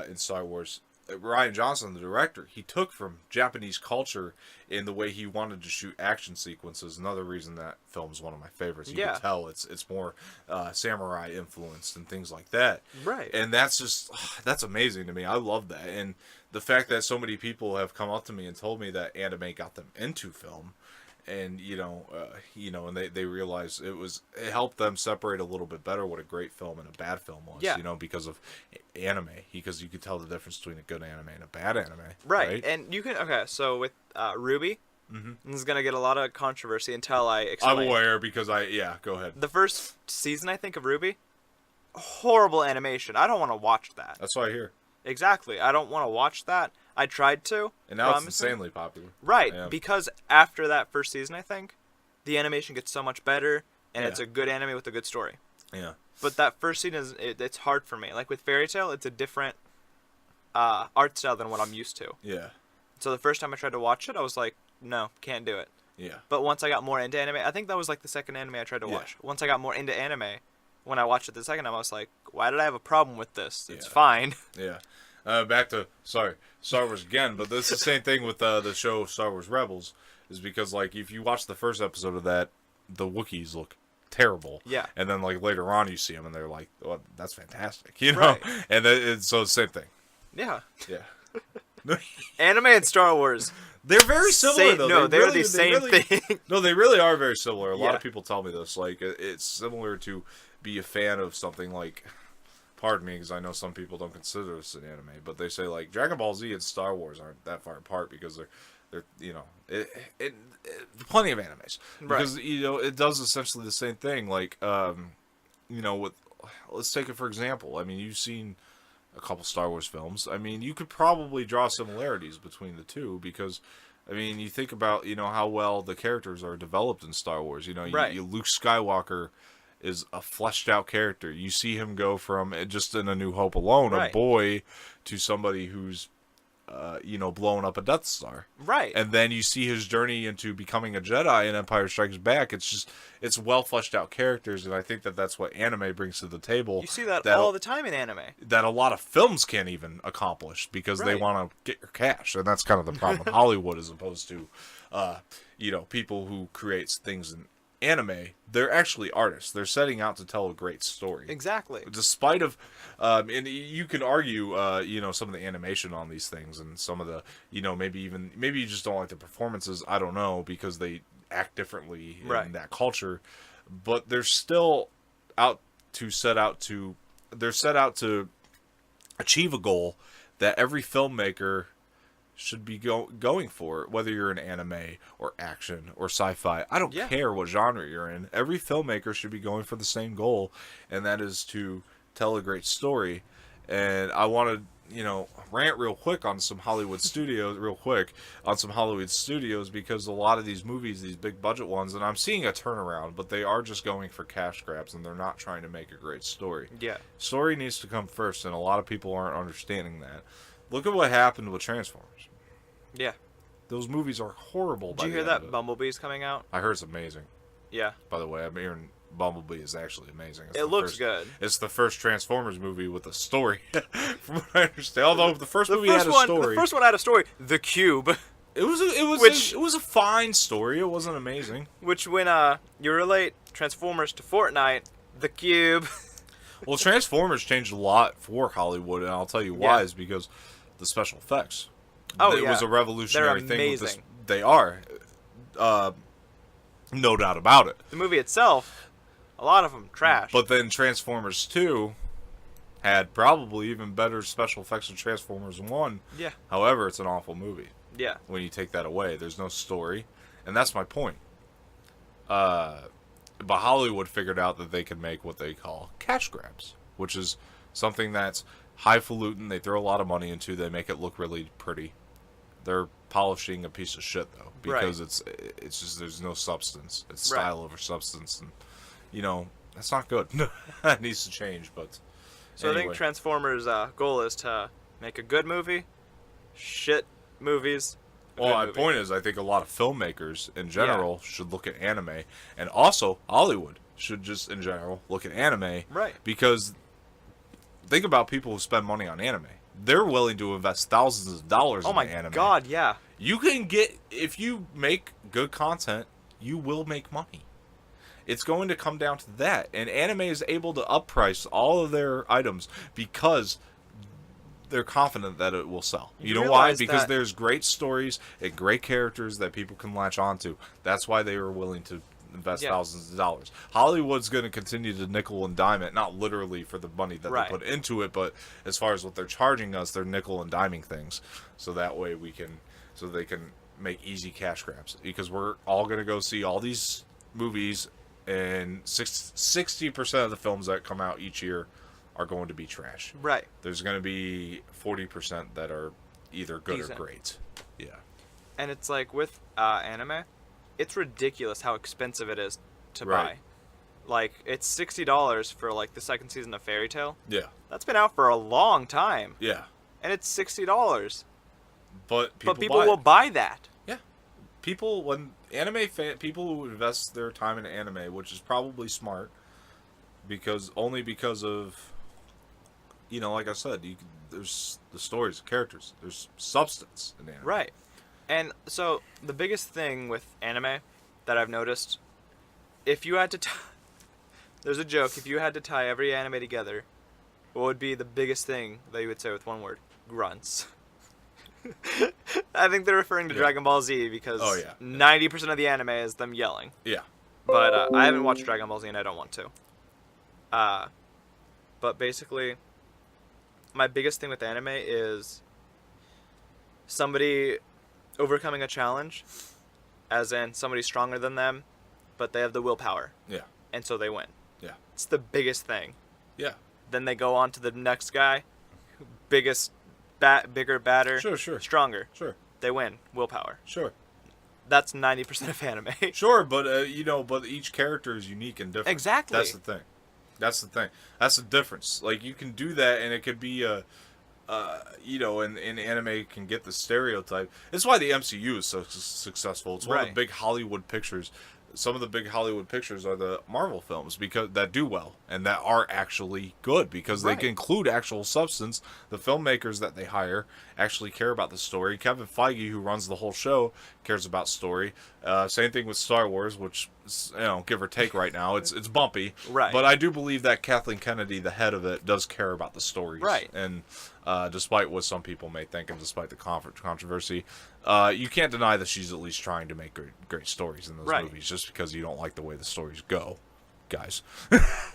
in Star Wars, Rian Johnson, the director, he took from Japanese culture in the way he wanted to shoot action sequences. Another reason that film is one of my favorites. You can tell it's more samurai influenced and things like that. Right. And that's amazing to me. I love that. And the fact that so many people have come up to me and told me that anime got them into film. And and they realized it helped them separate a little bit better what a great film and a bad film was. Yeah. Because of anime, because you could tell the difference between a good anime and a bad anime. Right. And you can so with Ruby, this is gonna get a lot of controversy until I explain. I'm aware because go ahead. The first season, I think, of Ruby, horrible animation. I don't want to watch that. That's what I hear. Exactly. I don't want to watch that. I tried to. And now promise it's me. insanely popular. Right, Yeah. because after that first season, I think, the animation gets so much better, and it's Yeah. a good anime with a good story. Yeah. But that first season it's hard for me. Like with Fairy Tail, it's a different art style than what I'm used to. Yeah. So the first time I tried to watch it, I was like, no, can't do it. Yeah. But once I got more into anime, I think that was like the second anime I tried to Yeah. watch. Once I got more into anime, when I watched it the second time, I was like, why did I have a problem with this? It's Yeah. fine. Yeah. Back to Star Wars again, but this is the same thing with the show Star Wars Rebels, is because like if you watch the first episode of that, the Wookiees look terrible. Yeah. And then like later on you see them and they're like, "Oh, that's fantastic," you know. Right. And it's so same thing. Yeah. Yeah. Anime and Star Wars. They're very similar though. No, they're really- the same really- thing. No, they really are very similar. A lot Yeah. of people tell me this. Like it's similar to be a fan of something like. Pardon me, because I know some people don't consider this an anime, but they say like Dragon Ball Z and Star Wars aren't that far apart because they're you know plenty of animes because you know it does essentially the same thing. Like you know with let's take it for example. I mean you've seen a couple Star Wars films. I mean you could probably draw similarities between the two because. I mean, you think about you know how well the characters are developed in Star Wars. You know, Luke Skywalker is a fleshed out character. You see him go from just in A New Hope alone, a boy, to somebody who's, you know, blowing up a Death Star. Right. And then you see his journey into becoming a Jedi in Empire Strikes Back. It's well fleshed out characters, and I think that that's what anime brings to the table. You see that all the time in anime. That a lot of films can't even accomplish because they Right. want to get your cash, and that's kind of the problem in Hollywood as opposed to, you know, people who create things in anime. They're actually artists. They're setting out to tell a great story. Exactly. Despite of, and you can argue, you know, some of the animation on these things and some of the, you know, maybe you just don't like the performances. I don't know because they act differently in that culture, but they're still set out to achieve a goal that every filmmaker should be going for, whether you're in anime or action or sci-fi. I don't care what genre you're in. Every filmmaker should be going for the same goal, and that is to tell a great story. And I want to, you know, rant real quick on some Hollywood studios, because a lot of these movies, these big budget ones, and I'm seeing a turnaround, but they are just going for cash grabs, and they're not trying to make a great story. Yeah. Story needs to come first, and a lot of people aren't understanding that. Look at what happened with Transformers. Yeah. Those movies are horrible. Did you hear that Bumblebee's coming out? I heard it's amazing. Yeah. By the way, I'm hearing Bumblebee is actually amazing. It looks good. It's the first Transformers movie with a story, from what I understand. Although the first movie had a story. The first one had a story. The Cube. It was a fine story. It wasn't amazing. Which when you relate Transformers to Fortnite, the Cube. Well, Transformers changed a lot for Hollywood, and I'll tell you why. Is because the special effects. Oh, it was a revolutionary They're thing with this. amazing. They are. No doubt about it. The movie itself, a lot of them trash. But then Transformers 2 had probably even better special effects than Transformers 1. Yeah. However, it's an awful movie. Yeah. When you take that away, there's no story. And that's my point. But Hollywood figured out that they can make what they call cash grabs, which is something that's highfalutin. They throw a lot of money into. They make it look really pretty. They're polishing a piece of shit though, because it's just there's no substance. It's style over substance, and you know that's not good. That needs to change. But so anyway. I think Transformers' goal is to make a good movie, shit movies. Well, my point is, I think a lot of filmmakers in general should look at anime, and also Hollywood should just in general look at anime, right? Because think about people who spend money on anime. They're willing to invest thousands of dollars in anime. Oh my god, yeah. You can get, if you make good content, you will make money. It's going to come down to that. And anime is able to upprice all of their items because they're confident that it will sell. You know why? Because there's great stories and great characters that people can latch onto. That's why they are willing to invest thousands of dollars. Hollywood's going to continue to nickel and dime it, not literally for the money that they put into it, but as far as what they're charging us, they're nickel and diming things, so that way they can make easy cash grabs. Because we're all going to go see all these movies, and 60% of the films that come out each year are going to be trash. Right. There's going to be 40% that are either good Decent. or great. Yeah. And it's like with anime, it's ridiculous how expensive it is to Right. buy. Like it's $60 for like the second season of Fairy Tail. Yeah. That's been out for a long time, Yeah. and it's $60. But people, But people buy will it. buy that. Yeah. People people who invest their time in anime, which is probably smart, because of, like I said, there's the stories, the characters, there's substance in anime. Right. And so the biggest thing with anime that I've noticed, if you had to there's a joke, if you had to tie every anime together, what would be the biggest thing that you would say with one word? Grunts. I think they're referring to Yeah. Dragon Ball Z because Oh, yeah. 90% of the anime is them yelling. Yeah. But I haven't watched Dragon Ball Z and I don't want to. But basically, my biggest thing with anime is somebody overcoming a challenge, as in somebody stronger than them, but they have the willpower, Yeah. and so they win. Yeah. It's the biggest thing. Yeah. Then they go on to the next guy, bigger, badder, Sure. stronger. Sure. They win, willpower. Sure. That's 90% of anime. Sure, but but each character is unique and different. Exactly. That's the thing. That's the difference. Like you can do that, and it could be in anime can get the stereotype. It's why the MCU is so successful. It's one of the Right. big Hollywood pictures. Some of the big Hollywood pictures are the Marvel films because that do well and that are actually good because they Right. can include actual substance. The filmmakers that they hire actually care about the story. Kevin Feige, who runs the whole show, cares about story. Same thing with Star Wars, which give or take right now, it's bumpy. Right. But I do believe that Kathleen Kennedy, the head of it, does care about the stories. Right. And despite what some people may think and despite the controversy, you can't deny that she's at least trying to make great stories in those Right. movies. Just because you don't like the way the stories go, guys,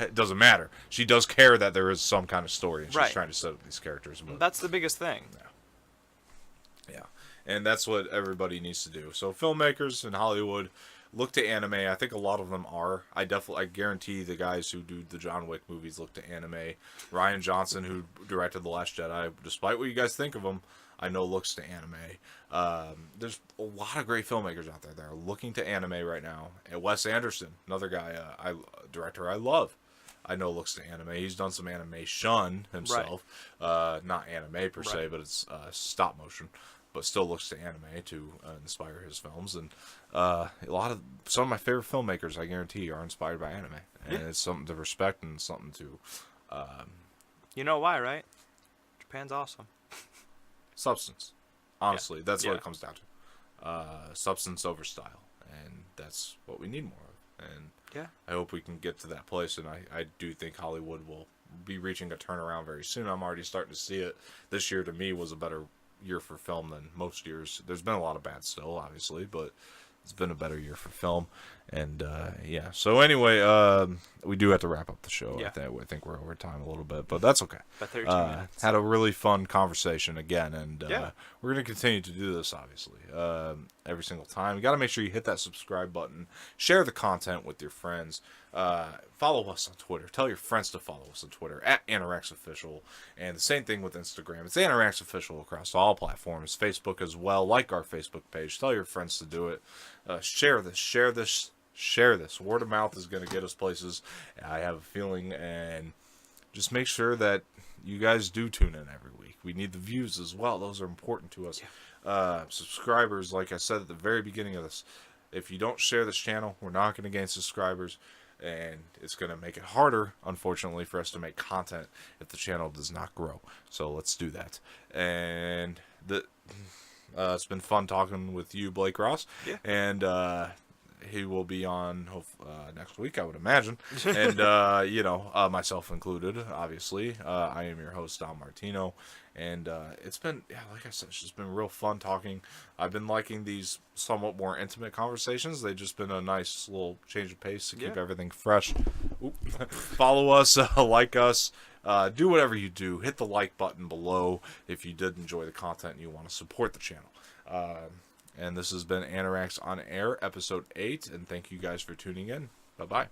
it doesn't matter. She does care that there is some kind of story, and she's Right. trying to set up these characters. But, That's the biggest thing. yeah, and that's what everybody needs to do. So filmmakers in Hollywood, look to anime. I think a lot of them are. I guarantee the guys who do the John Wick movies look to anime. Ryan Johnson, who directed The Last Jedi, despite what you guys think of him, I know looks to anime. There's a lot of great filmmakers out there that are looking to anime right now. And Wes Anderson, another guy, director I love, I know looks to anime. He's done some animation himself. Not anime per se, Right. but it's stop motion. But still looks to anime to inspire his films. And some of my favorite filmmakers, I guarantee, are inspired by anime. And it's something to respect and something to You know why, right? Japan's awesome. substance. Honestly, that's what Yeah. it comes down to. Substance over style. And that's what we need more of. And Yeah. I hope we can get to that place. And I do think Hollywood will be reaching a turnaround very soon. I'm already starting to see it. This year, to me, was a better year for film than most years. There's been a lot of bad still, obviously, but it's been a better year for film. And yeah, so anyway, we do have to wrap up the show. Yeah. I think we're over time a little bit, but that's okay. About 32 minutes. Had a really fun conversation again, and Yeah. we're going to continue to do this, obviously, every single time. You got to make sure you hit that subscribe button, share the content with your friends, follow us on Twitter. Tell your friends to follow us on Twitter at Anoraks Official, and the same thing with Instagram. It's Anoraks Official across all platforms, Facebook as well. Like our Facebook page. Tell your friends to do it. Share this. Word of mouth is going to get us places, I have a feeling, and just make sure that you guys do tune in every week. We need the views as well. Those are important to us. Subscribers, like I said at the very beginning of this, if you don't share this channel, we're not going to gain subscribers, and it's going to make it harder, unfortunately, for us to make content if the channel does not grow. So let's do that. And it's been fun talking with you, Blake Ross. Yeah. And he will be on next week, I would imagine. And, myself included, obviously. I am your host, Don Martino. And it's been, like I said, it's just been real fun talking. I've been liking these somewhat more intimate conversations. They've just been a nice little change of pace to keep everything fresh. Follow us, like us. Do whatever you do. Hit the like button below if you did enjoy the content and you want to support the channel. And this has been Anoraks on Air, episode 8, and thank you guys for tuning in. Bye-bye.